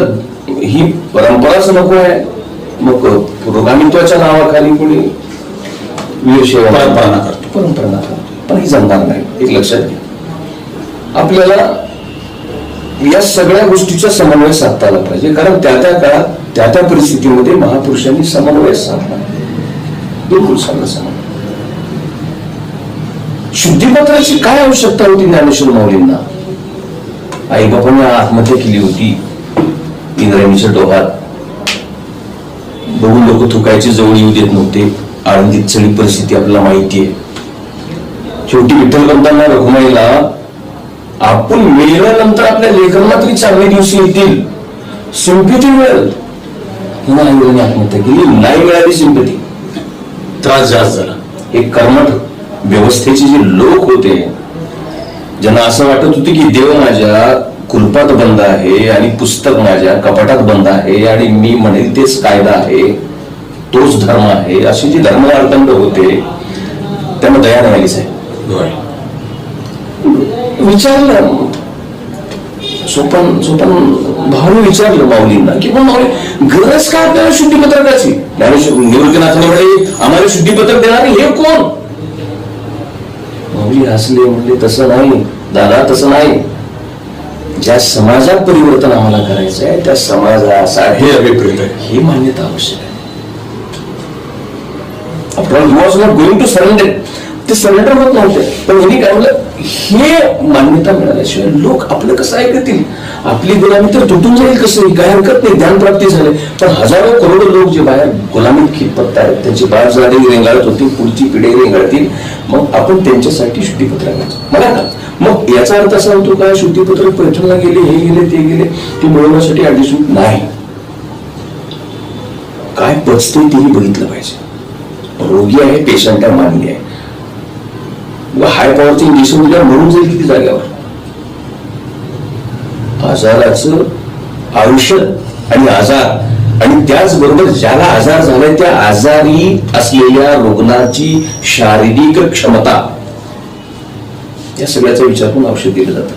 ही परंपराच नको आहे, मग पुरोगामित्वाच्या नावाखाली कोणी परंपरा करतो. पण ही जमणार नाही. एक लक्षात घ्या, आपल्याला या सगळ्या गोष्टीचा समन्वय साधता आला पाहिजे. कारण त्या त्या काळात त्या त्या परिस्थितीमध्ये महापुरुषांनी समन्वय साधला, बिलकुल साधला समन्वय. शुद्धीपत्राची काय आवश्यकता होती ज्ञानेश्वर माऊलींना? आई बापांनी आत्महत्या केली होती इंद्रायणीच्या डोहात. बघून लोक थुकायची जवळ येऊ देत नव्हते. आळंदीत सगळी परिस्थिती आपल्याला माहिती आहे. शेवटी विठ्ठलपंतांना रघुमाईला आपण मेल्यानंतर आपल्या लेखनात तरी चांगले दिवस येतील, सिंपती मिळेल म्हणून आईवडिलांनी आत्महत्या केली. नाही मिळाली सिंपती, त्रास जास्त झाला. हे कर्मठ व्यवस्थेचे जे लोक होते ज्यांना असं वाटत होते की देव माझ्या कुलपात बंद आहे आणि पुस्तक माझ्या कपाटात बंद आहे आणि मी म्हणेल तेच कायदा आहे, तोच धर्म आहे, असे जे धर्मवार्तंड होते त्यांना दया नाही आली साहेब. विचारलं सोपन भावाने विचारलं माऊलींना की पण माऊली गरज काय आपल्याला शुद्धीपत्रकाची? निवृत्तीनाथाने म्हणे आम्हाला शुद्धीपत्रक देणारे हे कोण? माऊली हसले, म्हणले तसं नाही दादा, तसं नाही. ज्या समाजात परिवर्तन आम्हाला करायचं आहे त्या समाजासाठी अभिप्रेत आहे, ही मान्यता आवश्यक आहे. आपण you was not going to surrender, ते सरेंडर होत नव्हते. पण यांनी काय म्हणलं, हे मान्यता मिळाल्याशिवाय लोक आपलं कसं ऐकतील? आपली गुलामी तर तुटून जाईल कसं? काय हरकत नाही, ज्ञानप्राप्ती झाली. पण हजारो करोडो लोक जे बाहेर गुलामीत खितपत आहेत, त्यांची बाळ झाडी रेंगाळत होती, पुढची पिढी रेंगाळतील, मग आपण त्यांच्यासाठी शुद्धीपत्रक मला का? मग याचा अर्थ असा होतो का शुद्धीपत्रक पैठणला गेले, हे गेले, ते गेले, ते मिळवण्यासाठी ऍडिशन नाही. काय पचते तेही बघितलं पाहिजे. रोगी आहे, पेशंट आहे, मान्य आहे. हाय पॉवरचे इंजेक्शन दिल्यावर मरून जाईल किती जाग्यावर. आजाराचं औषध आणि आजार आणि त्याचबरोबर ज्याला आजार झालाय त्या आजारी असलेल्या रुग्णाची शारीरिक क्षमता या सगळ्याचा विचार करून औषध दिलं जातं.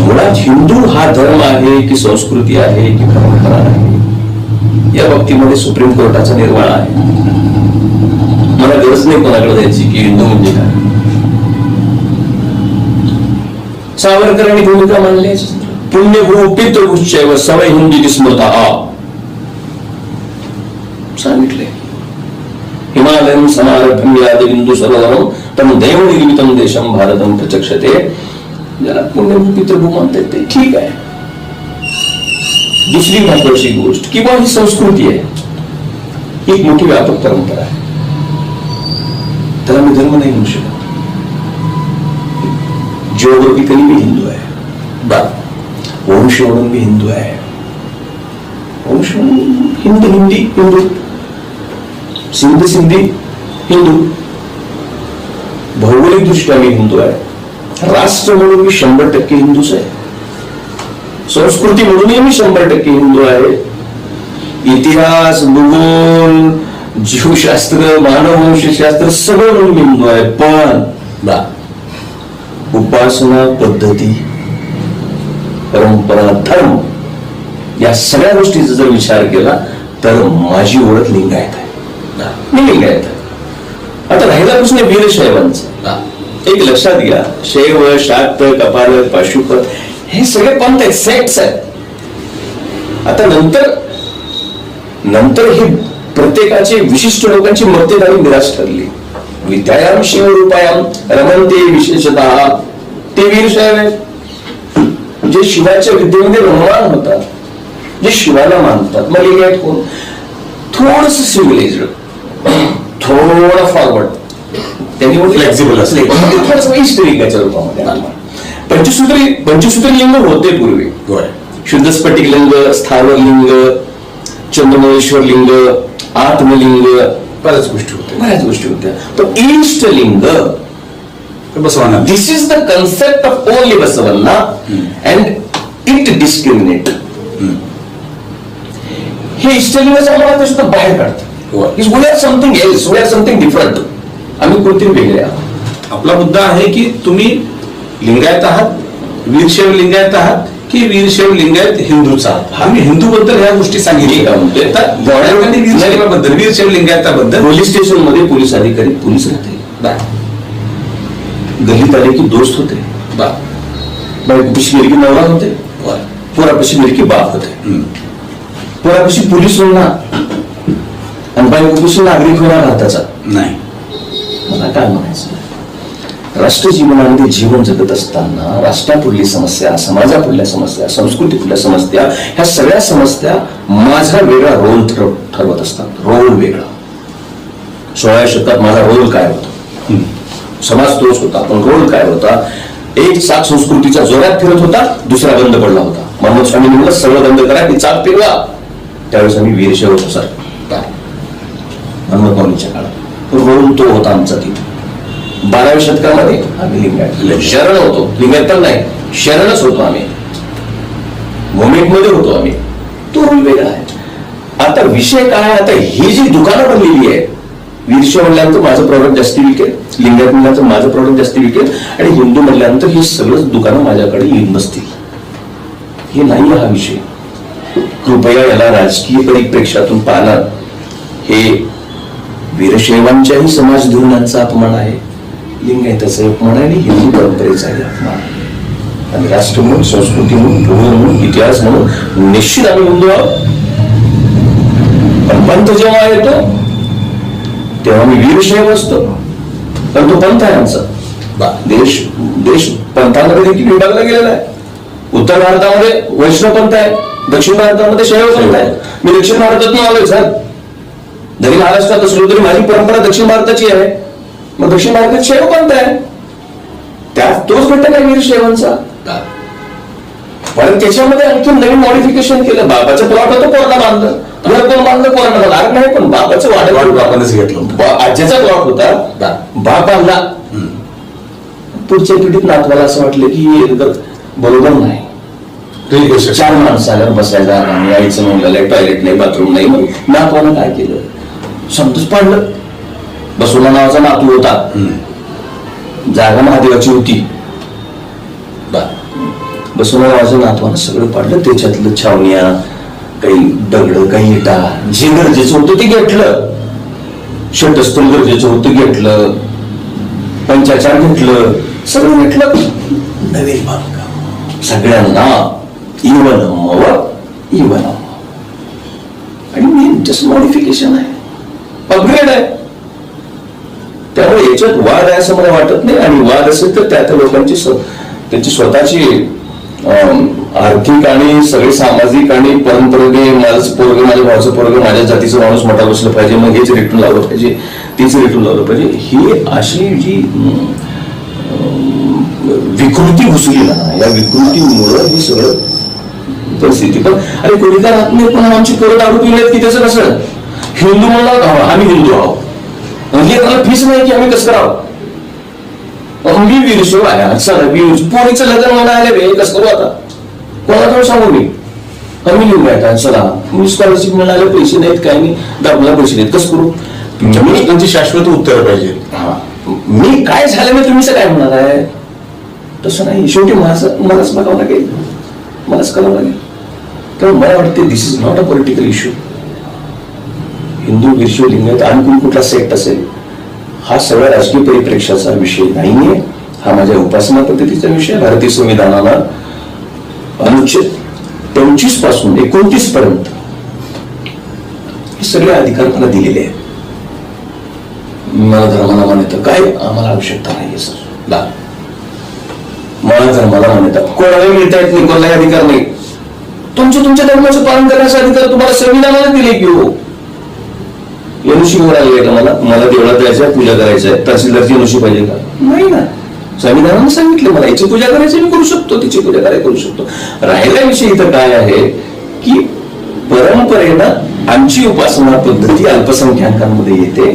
मुळात हिंदू हा धर्म आहे की संस्कृती आहे की परंपरा आहे, या बाबतीमध्ये सुप्रीम कोर्टाचा निर्वाळा आहे. मला गरज नाही कोणाकडे द्यायची की हिंदू म्हणजे काय. सावरकरांनी भूमिका मांडली, पुण्यभू पितृभूश्चैव सवय हिंदी स्मृता सांगितले. हिमालयम समारभ्यम याद बिंदू सरोवरम तम दैव निर्मितम देशम भारतम प्रचक्षते. ज्याला पुण्यभू पितृभू म्हणतात ते ठीक आहे. दुसरी महत्वाची गोष्ट किंवा ही संस्कृती आहे, एक मोठी व्यापक परंपरा आहे, त्याला मी धर्म नाही म्हणू शकत. जिओग्राफिकली मी हिंदू आहे, वंश म्हणून मी हिंदू आहे, वंश म्हणून हिंदू, सिंधी हिंदू, भौगोलिक दृष्ट्या मी हिंदू आहे, राष्ट्र म्हणून मी 100% हिंदूच आहे, संस्कृती म्हणूनही मी 100% हिंदू आहे, इतिहास, भूगोल, जीवशास्त्र, मानववंशशास्त्र सगळं म्हणून मी हिंदू आहे. पण उपासना पद्धती, परंपरा, धर्म या सगळ्या गोष्टीचा जर विचार केला तर माझी ओळख लिंगायत आहे. मी लिंगायत आहे. आता राहिला प्रश्न वीरशैवांचा. एक लक्षात घ्या, शैव, शाक्त, कपालक, पाशुपत हे सगळे पंथ आहेत, सेक्ट्स आहेत. आता नंतर हे प्रत्येकाचे विशिष्ट लोकांची मक्तेदारी निराश ठरली. विद्यायाम शिवरूपायाम रमणते विशेषतः ते वीरशैव आहेत, जे शिवाच्या विद्येमध्ये रममाण होतात, जे शिवाला मानतात. मग लिंगायत कोण? थोडस सिव्हिलाइज्ड, थोडं फॉरवर्ड, त्यांनी फ्लेक्झिबल असले, थोडस ईस्ट लिंगाच्या रूपामध्ये. पंचसूत्री लिंग होते पूर्वी. शुद्ध स्फटिक लिंग, स्थावर लिंग, चंद्रमौळेश्वर लिंग, आत्मलिंग, बऱ्याच गोष्टी होत्या. पण Ishtalinga Basavanna, this is the concept of only Basavanna and it discriminate. हे इष्टलिंगाचं आम्हाला सुद्धा बाहेर काढतात. We are something else, we are something different. आम्ही कोणतरी वेगळे आहोत. आपला मुद्दा आहे की तुम्ही लिंगायत आहात, वीरशैव लिंगायत आहात की वीरशैव लिंगायत हिंदूचा आहात. आम्ही हिंदू बद्दल ह्या गोष्टी सांगितल्या. वीरशैवाबद्दल, वीरशैव लिंगायताबद्दल पोलीस स्टेशन मध्ये पोलीस अधिकारी पोलीस राहते, गल्लीत आले की दोस्त होते, बायकोपाशी मिरकी नवरा होते, पोरापाशी मिरकी बाप होते, पोरापाशी पोलीस होणार आणि बायकोपाशी नागरिक होणार भारताचा नाही. मला काय म्हणायचं, राष्ट्र जीवनामध्ये जीवन जगत असताना राष्ट्रापुढली समस्या, समाजापुढल्या समस्या, संस्कृतीपुढल्या समस्या, ह्या सगळ्या समस्या माझा वेगळा रोल ठरवत असतात. रोल वेगळा. 16व्या शतकात माझा रोल काय होता, समाज तोच होता, पण रोल काय होता? एक चाक संस्कृतीच्या जोरात फिरत होता, दुसरा बंद पडला होता. महम्मद स्वामी म्हणलं सगळं बंद करा, ही चाक फिरवा. त्यावेळेस आम्ही वीरशैव होतो सर. महम्मद स्वामीच्या काळात रोल तो होता आमचा तिथे. 12व्या शतकामध्ये आम्ही लिंगायत शरण होतो. लिंगायत पण नाही, शरणच होतो आम्ही. मोमेंटमध्ये होतो आम्ही. तो रोल वेगळा आहे. आता विषय काय? आता ही जी दुकानं बनलेली आहे, वीरशैव म्हणल्यानंतर माझं प्रॉडक्ट जास्ती विकेल, लिंगायत म्हणल्यानंतर माझं प्रॉडक्ट जास्ती विकेल, आणि हिंदू म्हणल्यानंतर ही सगळंच दुकानं माझ्याकडे येऊन बसतील. हे नाही हा विषय. कृपया याला राजकीय परिप्रेक्षातून पाहणं हे वीरशैवांच्याही समाज धोरणांचा अपमान आहे, लिंगायताचा अपमान आहे, आणि हिंदू परंपरेचाही अपमान आहे. आणि राष्ट्र म्हणून, संस्कृती म्हणून, भूगोल म्हणून, इतिहास म्हणून निश्चित आम्ही हिंदू आहोत. पण पंथ जेव्हा येतो तेव्हा मी वीरशैव असतो, पण तो पंथ आहे आमचा. देश पंथांमध्ये देखील विभागला गेलेला आहे. उत्तर भारतामध्ये वैष्णव पंथ आहे, दक्षिण भारतामध्ये शैव पंथ आहे. मी दक्षिण भारतातून आलोय सर. जरी महाराष्ट्रात असलो तरी माझी परंपरा दक्षिण भारताची आहे. मग दक्षिण भारतात शैव पंथ आहे, त्यात तोच घटक आहे वीरशैवांचा. पण त्याच्यामध्ये आणखी नवीन मॉडिफिकेशन केलं. बाबाचं प्लॉट होतं, पोरांना बांधलं. घर कोण बांधलं? पोरांना बांधलं नाही, पण बाबाचं वाढत बाबानेच घेतलं. आज्याचा प्लॉट होता, बाप बांधला. पुढच्या पिढीत नातवाला असं वाटलं की हे बरोबर नाही. 4 माणसं आल्यावर बसायला आणि यायचं म्हणलं, टॉयलेट नाही, बाथरूम नाही. मग नातवानं काय केलं? समजूच पाडलं. बसवला नावाचा नातू होता, जागा महादेवाची होती. बसवला नावाचं नातवानं सगळं पाडलं. त्याच्यातलं छावण्या, काही दगड, काही इटा, जे गरजेचं होतं ते घेतलं. षटस्थल गरजेचं होतं घेतलं, पंचाचार घेतलं, सगळं घेतलं. नवीन बांधकाम सगळ्यांना इवन इवन. आणि जस्ट मॉडिफिकेशन आहे, अपग्रेड आहे. त्यामुळे याच्यात वाद आहे असं मला वाटत नाही. आणि वाद असेल तर त्या लोकांची त्यांची स्वतःची आर्थिक आणि सगळे सामाजिक आणि परंपरेने माझं पोरग, माझ्या भावाचं पोरग, माझ्या जातीचं माणूस मोठा बसलं पाहिजे, मग हेच रेटून लावलं पाहिजे, तेच रेटून लावलं पाहिजे. ही अशी जी विकृती घुसली ना, या विकृतीमुळं ही सगळं परिस्थिती. पण अरे कोणीका राहत नाही, पण आमची पोरं दारू पिलेत की त्याचं कसं? हिंदू म्हणला आम्ही हिंदू आहोत, म्हणजे त्याला फीस नाही की आम्ही कसं करावं? मी वीरशैव आहे सर. पोरीचं लग्न म्हणायला वे कसं करू? आता कोणाकडे सांगू मी? आम्ही लिंगायत चला, मी स्कॉलरशिप मिळायला पैसे नाहीत, काय नाही, दाबला पैसे नाहीत, कसं करू? त्यांची शाश्वत उत्तर पाहिजे. मी काय झालं मी तुम्ही काय म्हणणार आहे? तसं नाही. शेवटी मलाच बघावं लागेल, मलाच करावं लागेल. तर मला वाटते this is not a political issue. Hindu, Veerashaiva, Lingayat आणखी कुठला सेक्ट असेल, हा सगळ्या राजकीय परिप्रेक्षाचा विषय नाहीये. हा माझ्या उपासना पद्धतीचा विषय. भारतीय संविधानाला अनुच्छेद 25 पासून 29 पर्यंत हे सगळे अधिकार मला दिलेले आहेत. मला धर्माला मान्यता काय आम्हाला आवश्यकता नाहीये सर. मला धर्माला मान्यता कोणालाही मिळता येत नाही, कोणालाही अधिकार नाही. तुमच्या धर्माचं पालन करण्याचा अधिकार तुम्हाला संविधानाला दिले की हो. एनओसी आले मला देवळात जायचं, पूजा करायचं आहे, तहसीलदारची एनओसी पाहिजे का? नाही ना. संविधानाने सांगितलं मला याची पूजा करायची, मी करू शकतो, तिची पूजा करायला करू शकतो. राहिला विषय इथं काय आहे की परंपरेनं आमची उपासना पद्धती अल्पसंख्याकांमध्ये येते.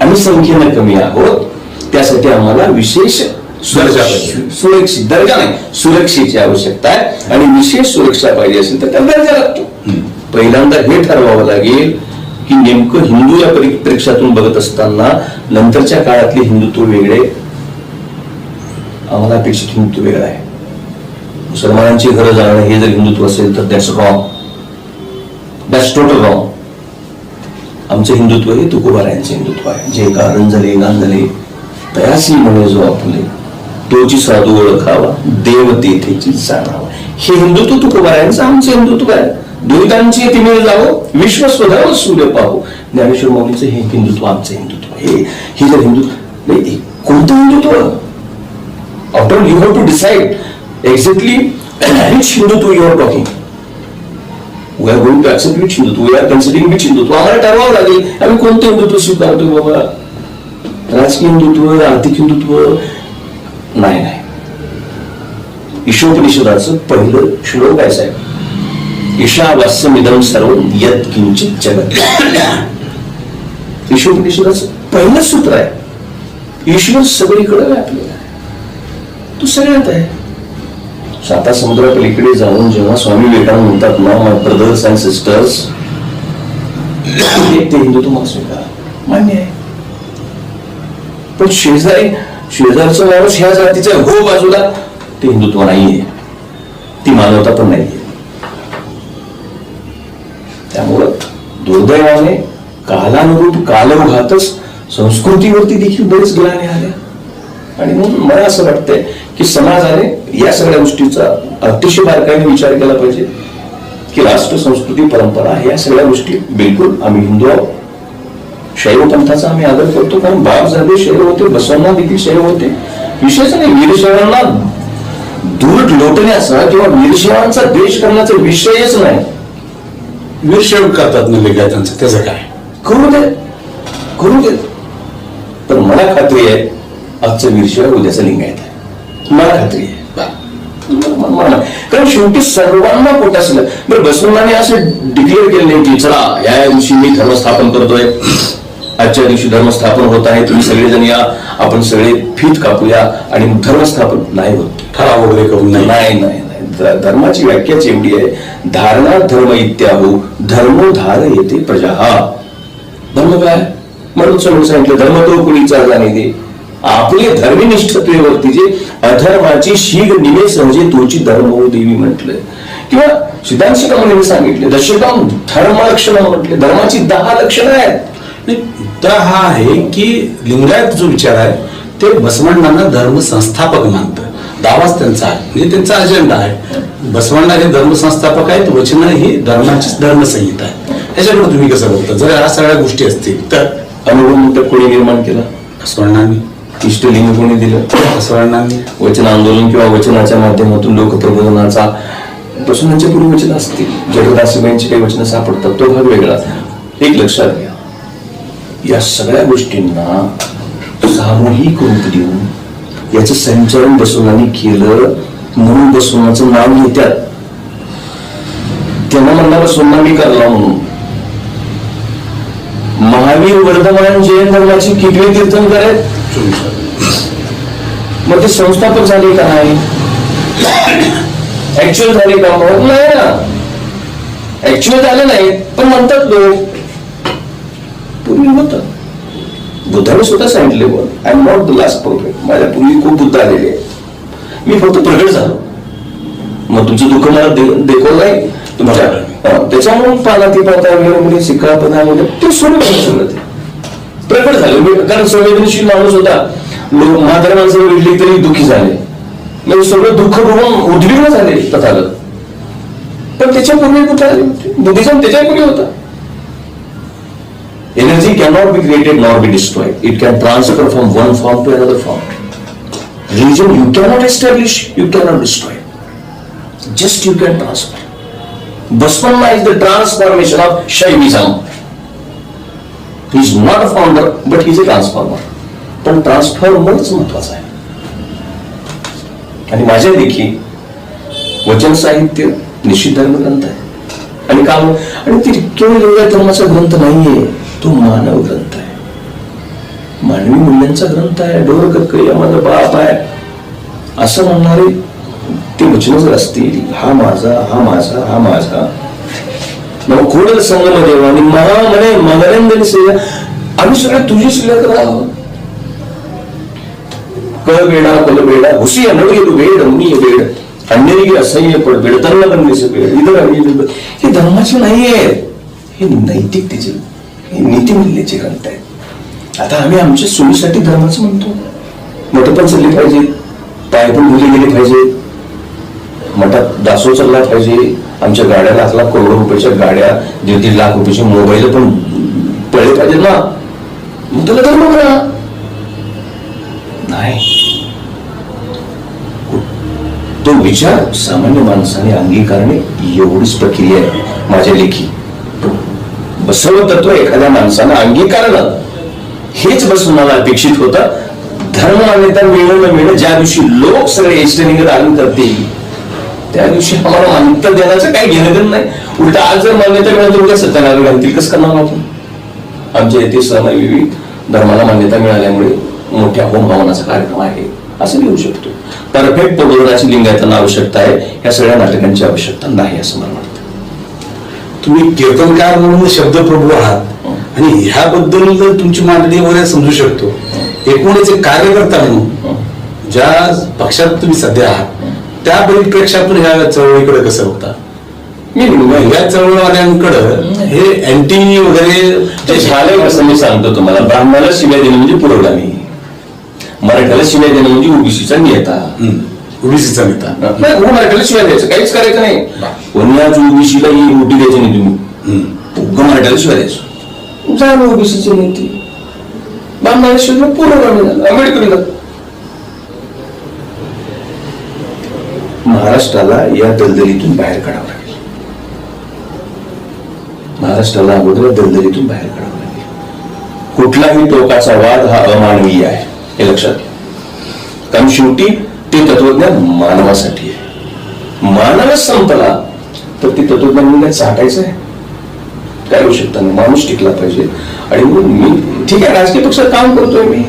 आम्ही संख्येनं कमी आहोत, त्यासाठी आम्हाला विशेष सुरक्षित दर्जा नाही, सुरक्षेची आवश्यकता आहे. आणि विशेष सुरक्षा पाहिजे असेल तर त्याला दर्जा लागतो. पहिल्यांदा हे ठरवावं लागेल की नेमकं हिंदू या परिप्रेक्षातून बघत असताना नंतरच्या काळातले हिंदुत्व वेगळे, आम्हाला अपेक्षित हिंदुत्व वेगळं आहे. मुसलमानांची घरं जाणं हे जर हिंदुत्व असेल तर that's wrong, that's total wrong. आमचं हिंदुत्व हे तुकोबारायांचं हिंदुत्व आहे. जे कारण झाले गांधले तयासी म्हणे जो आपुले, तोची साधू ओळखावा, देव तेथेची जाणावा. हे हिंदुत्व तुकोबारायांचं आमचं हिंदुत्व आहे. दुरितांची तिमिळ जावं, विश्व स्वधाव सूर्य पाहू. ज्ञानेश्वर माऊलीचं हे हिंदुत्व आमचं हिंदुत्व. हे जर हिंदुत्व नाही, कोणतं Hindutva? After you have to decide exactly which Hindutva you are talking. We are going to accept which Hindutva, we are considering which Hindutva. आम्हाला ठरवावं लागेल आम्ही कोणतं हिंदुत्व स्वीकारतोय बाबा. राजकीय हिंदुत्व, आर्थिक हिंदुत्व नाही. ईशोपनिषदाचं पहिलं श्लोक आहे साहेब, ईशावास्यमिदं सर्वं यत् किंचित जगत्. ईशोपनिषदाचं पहिलं सूत्र आहे, ईश्वर सगळीकडे व्यापलेला आहे, तो सगळ्यात आहे. साता समुद्रापलीकडे जाऊन जेव्हा स्वामी विवेकानंद म्हणतात ना, माय ब्रदर्स अँड सिस्टर्स, ते हिंदुत्व मला स्वीकार मान्य आहे. पण शेजारचा माणूस ह्या जातीचा हो बाजूला, ते हिंदुत्व नाहीये, ती मानवता पण नाहीये. त्यामुळं दुर्दैवाने कालानुरूप कालौघातच संस्कृतीवरती देखील बरेच ग्लाने आल्या. आणि म्हणून मला असं वाटतंय की समाजाने या सगळ्या गोष्टीचा अतिशय बारकाईने विचार केला पाहिजे की राष्ट्र, संस्कृती, परंपरा या सगळ्या गोष्टी बिलकुल आम्ही हिंदू आहोत. शैव पंथाचा आम्ही आदर करतो, कारण बाप झाले शैव होते, बसवण्णा देखील शैव होते. विशेष नाही, वीरशैवांना दूर लोटण्याचा किंवा वीरशैवांचा द्वेष करण्याचा विषयच नाही. वीरशैव करतात ना लिंगायतांचं, त्याचं काय? करू दे. पण मला खात्री आहे आजचं वीरशैव उद्याचं लिंगायत आहे, मला खात्री आहे. कारण शेवटी सर्वांना पोट असलं. बरं, बसवण्णाने असं डिक्लेअर केलं नाही की चला या दिवशी मी धर्मस्थापन करतोय, आजच्या दिवशी धर्मस्थापन होत आहे, तुम्ही सगळेजण या, आपण सगळे फीत कापूया आणि धर्मस्थापन नाही होत. ठराव वगैरे करून नाही. धर्माची व्याख्याच एवढी आहे, धारणा धर्म इत्याहो धर्मोधार येते प्रजा. धर्म काय म्हणून समोर सांगितलं, धर्म तो कुणीचा जाणे दे. आपले धर्मनिष्ठतेवरती जे अधर्माची शीघ निमेष म्हणजे तोची धर्म देवी म्हटलंय, किंवा सिद्धांत शिरोमणींनी सांगितले दशकम धर्म लक्षणं म्हटले. धर्माची 10 लक्षणं आहेत. मुद्दा हा आहे की लिंगायत जो विचार आहे ते बसवण्णांना धर्म संस्थापक मानतं. दावाच त्यांचा आहे, म्हणजे त्यांचा अजेंडा आहे. बसवण्णा हे धर्म संस्थापक आहेत, वचन ही धर्माचीच धर्मसंहिता आहे. ह्याच्याकडे तुम्ही कसं बघता? जर ह्या सगळ्या गोष्टी असतील तर अनुभव म्हणतात कोणी निर्माण केला? बसवण्णांनी. इष्टलिंग कोणी दिलं? बसवण्णांनी. वचन आंदोलन किंवा वचनाच्या माध्यमातून लोकप्रबोधनाचा, बसवण्याच्या पूर्वी वचन असतील, जगदासीबाईंची काही वचनं सापडतात, तो भाग वेगळा. एक लक्षात घ्या, या सगळ्या गोष्टींना सामूहिक रूप देऊन याचं संचालन बसवण्याने केलं म्हणून बसवण्याचं नाव घेतात. त्यांना म्हणला बसवण्णा मी करला म्हणून. महावीर वर्धमान जैन धर्माची किती कीर्तन करायत, मग ते संस्थापक झाले का नाही? ऍक्च्युअल झाले का? नाही ना, ऍक्च्युअल झाले नाही, पण म्हणतात लोक. पूर्वी होत, बुद्धाने स्वतः सांगितले, I am not the last profit. माझ्या पूर्वी खूप बुद्ध आलेले, मी फक्त प्रगट झालो. मग तुमचं दुःख मला देखो नाही तुमच्या, त्याच्यामुळे पानाती पाता वगैरे शिका पदामध्ये ते सोडून सगळं ते प्रकट झालं. कारण संवेदनशील माणूस होता, लोक महाधर्मांचं वेगळी तरी दुःखी झाले, म्हणजे सगळं दुःख बघून उद्विग्न झाले तथागत. पण त्याच्यापूर्वी कुठे आले होते? बुद्धिझम त्याच्यापूर्वी होता. Energy cannot be created nor be destroyed. It can transfer from one form to another form. Religion you cannot establish, you cannot destroy. Just you can transfer. Baswannā is the transformation of Shaivism. He is not a founder, but he is a transformer. पण ट्रान्सफॉर्मरच महत्वाचा आहे. आणि माझ्या देखील वचन साहित्य निश्चित धर्मग्रंथ आहे. आणि का? आणि ते केवळ लिंगायत धर्माचा ग्रंथ नाहीये, तो मानव ग्रंथ आहे, मानवी मूल्यांचा ग्रंथ आहे. डोर कक्कय्या माझा बाप आहे असं म्हणणारे ते वचन जर असतील, हा माझा, हा माझा, हा माझा, मग खोडल संगम देवा आणि महा म्हणे मगरेंद्र सेवा, आम्ही सगळे तुझी शिल्लक राहावं. कळबेडा कलबेडा हुसिया नडगेलू बेड मुनी बेड अन्यरी असह्य पड बेड तरुण बनण्याचे बेड इतर हे धर्माचे नाहीये, हे नैतिकतेचे, हे नीतिमूल्याचे ग्रंथ आहेत. आता आम्ही आमच्या सोयीसाठी धर्माचं म्हणतो. मठ पण चालले पाहिजे, पाय पण धुले गेले पाहिजे, मठात दासो चालला पाहिजे, आमच्या गाड्या लाख करोड रुपयाच्या गाड्या, 1.5 लाख रुपयाचे मोबाईल पण पळले पाहिजे ना. मग त्याला धर्म करा. नाही, तो विचार सामान्य माणसाने अंगीकारणे एवढीच प्रक्रिया आहे माझ्या लेखी. बसव तत्व एखाद्या माणसानं अंगीकारणं हेच बसवण्याला अपेक्षित होतं. धर्म मान्यता मिळणं न मिळणं, ज्या दिवशी लोक सगळे एष्टलिंग धारण करतील त्या दिवशी आम्हाला मान्यता देण्याचं काही घेणं नाही. उलट आज जर मान्यता मिळाली तर उद्या सत्यनारायण घालतील. कसं करणार आपण? आमच्या येथे सहमाविवी धर्माला मान्यता मिळाल्यामुळे मोठ्या होम हवनाचा कार्यक्रम आहे असं लिहू शकतो. परफेक्ट प्रबोधनाची लिंगायतांना आवश्यकता आहे, या सगळ्या नाटकांची आवश्यकता नाही असं मला वाटतं. तुम्ही कीर्तनकार म्हणून शब्दप्रभू आहात आणि ह्याबद्दल तुमची मांडणी वगैरे समजू शकतो. एकूणच एक कार्यकर्ता म्हणून ज्या पक्षात तुम्ही सध्या आहात त्या परिप्रेक्षातून ह्या चळवळीकडे कसं होता? मी या चळवळीवाल्यांकडं हे अँटी वगैरे ते झालंय कसं मी सांगतो तुम्हाला. ब्राह्मणाला शिव्या देणं म्हणजे पुरोगामी, मराठ्याला शिव्या देणं म्हणजे ओबीसीचा नेता. ओबीसीचा नेता नाही, मराठ्याला शिव्या द्यायचं काहीच करायचं नाही. कोणाच ओबीसीला ही मोठी द्यायची नाही तुम्ही. मराठ्याला शिव्या द्यायचं, झालं ओबीसीचे नेते. ब्राह्मणाला शिव्या पुरोगामी झालं, आंबेडकरी झालं. महाराष्ट्राला या दलदलीतून बाहेर काढावं लागेल. महाराष्ट्राला अगोदर दलदलीतून बाहेर काढावं लागेल. कुठलाही टोकाचा वाद हा अमानवीय आहे हे लक्षात घ्या. कारण शेवटी ते तत्वज्ञान मानवासाठी आहे. मानवच संपला तर ते तत्वज्ञान म्हणजे चाटायचं आहे काय होऊ शकतं नाही. माणूस टिकला पाहिजे. आणि मी ठीक आहे, राजकीय पक्षात काम करतोय मी,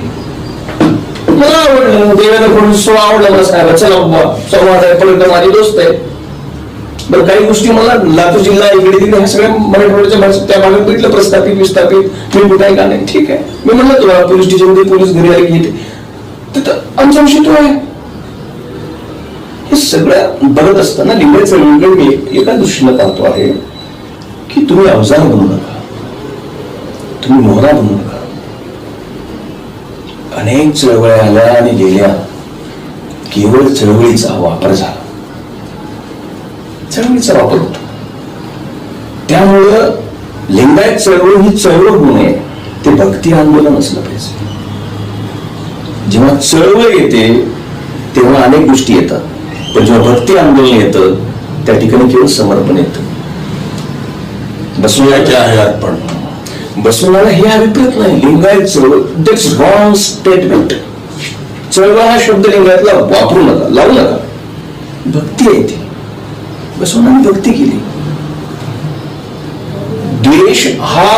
मला आवडलं देवेंद्र फडणवीस आवडला मला साहेब, चला संवाद आहे, पडकर माझे दोस्त आहे. बरं काही गोष्टी मला लातूर जिल्हा इकडे तिकडे ह्या सगळ्या मराठवाड्याच्या भाषेत त्या भागात बघितलं प्रस्थापित विस्थापित मी कुठे का नाही. ठीक आहे, मी म्हणलं तुम्हाला पोलीस स्टेशनमध्ये पोलीस घरी आले की तिथं आमचा विषय तो आहे. हे सगळं बघत असताना लिंगायत चळवळीकडे मी एका दृष्टीनं पाहतो आहे की तुम्ही अवजार बनू नका, तुम्ही मोहरा बनू नका. अनेक चळवळ्या आल्या आणि गेल्या, केवळ चळवळीचा वापर झाला, चळवळीचा वापर होतो. त्यामुळं लिंगायत चळवळ ही चळवळ होऊ नये, ते भक्ती आंदोलन असलं पाहिजे. जेव्हा चळवळ येते तेव्हा अनेक गोष्टी येतात, पण जेव्हा भक्ती आंदोलन येतं त्या ठिकाणी केवळ समर्पण येतं. बसवण्याचे आहे अर्पण. बसवण्याला हे अभिप्रेत नाही. लिंगायत चळवळ दॅट्स रॉंग स्टेटमेंट. चळवळ हा शब्द लिंगायतला वापरू नका, लावू नका. भक्ती आहे ती. बसवण्याने भक्ती केली. द्वेष हा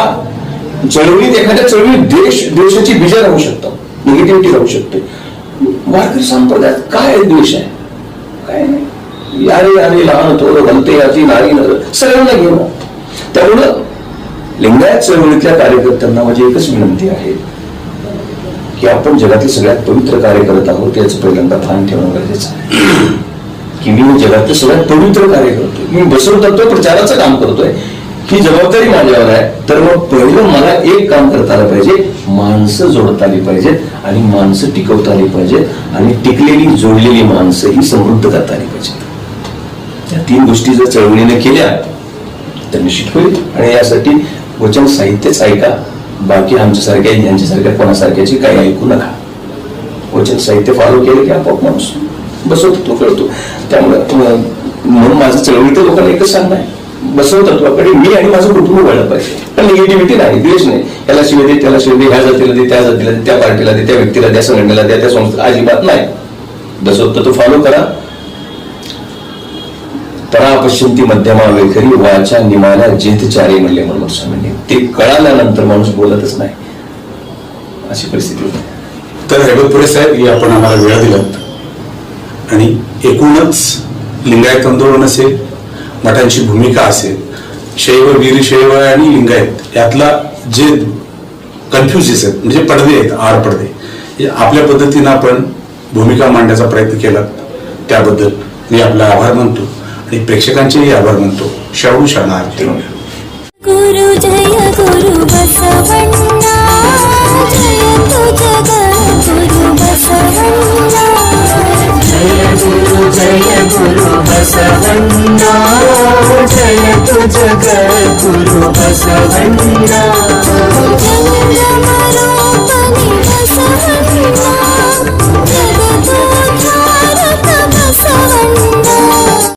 चळवळीत एखाद्या चळवळीत द्वेषाची बीज राहू शकतात, निगेटिव्हिटी राहू शकते. वारकरी संप्रदायात काय द्वेष आहे? काय नाही. यारे यारे लहान थोडं भलते याची नारी नर सगळ्यांना घेऊन. त्यामुळं लिंगायत चळवळीतल्या कार्यकर्त्यांना माझी एकच विनंती आहे की आपण जगातले सगळ्यात पवित्र कार्य करत आहोत याचं पहिल्यांदा भान ठेवणं गरजेचं आहे. की मी जगातलं सगळ्यात पवित्र कार्य करतोय, मी बसव तत्व प्रचाराचं काम करतोय, ही जबाबदारी माझ्यावर आहे. तर मग पहिलं मला एक काम करता आलं पाहिजे, माणसं जोडता आली पाहिजेत आणि माणसं टिकवता आली पाहिजेत आणि टिकलेली जोडलेली माणसं ही समृद्ध करता आली पाहिजेत. या तीन गोष्टी जर चळवळीने केल्या तर निश्चित होईल. आणि यासाठी वचन साहित्यच ऐका, बाकी आमच्यासारख्या यांच्यासारख्या कोणासारख्याची काही ऐकू नका. वचन साहित्य फॉलो केलं की आपोआप माणूस बसवतो तो कळतो. त्यामुळे म्हणून माझं चळवळीत लोकांना एकच सांगणं आहे, बसव तत्वाकडे मी आणि माझं कुटुंब वळलं पाहिजे. पण निगेटिव्हिटी नाही, द्वेष नाही. याला शिवे दे, त्याला शिवे दे, ह्या जातीला दे, त्या जातीला दे, त्या पार्टीला दे, त्या व्यक्तीला त्या संघटनेला द्या, त्या संस्थेला, अजिबात नाही. बसव तत्व फॉलो करा. परा पश्चिंती मध्यमा वैखरी वाचा निमाला जेथ चारे म्हणले म्हणून स्वामींनी. ते कळाल्यानंतर माणूस बोलतच नाही, अशी परिस्थिती होती. तर हैबतपुरे साहेब आपण आम्हाला वेळ दिलात आणि एकूणच लिंगायत आंदोलन असेल, मठांची भूमिका असेल, शैव वीरशैव आणि लिंगायत यातला जे कन्फ्युजेस आहेत म्हणजे पडदे आहेत, आड पडदे, आपल्या पद्धतीनं आपण भूमिका मांडण्याचा प्रयत्न केला. त्याबद्दल मी आपला आभार मानतो आणि प्रेक्षकांचेही आभार मानतो. शरणू शरणार्थी.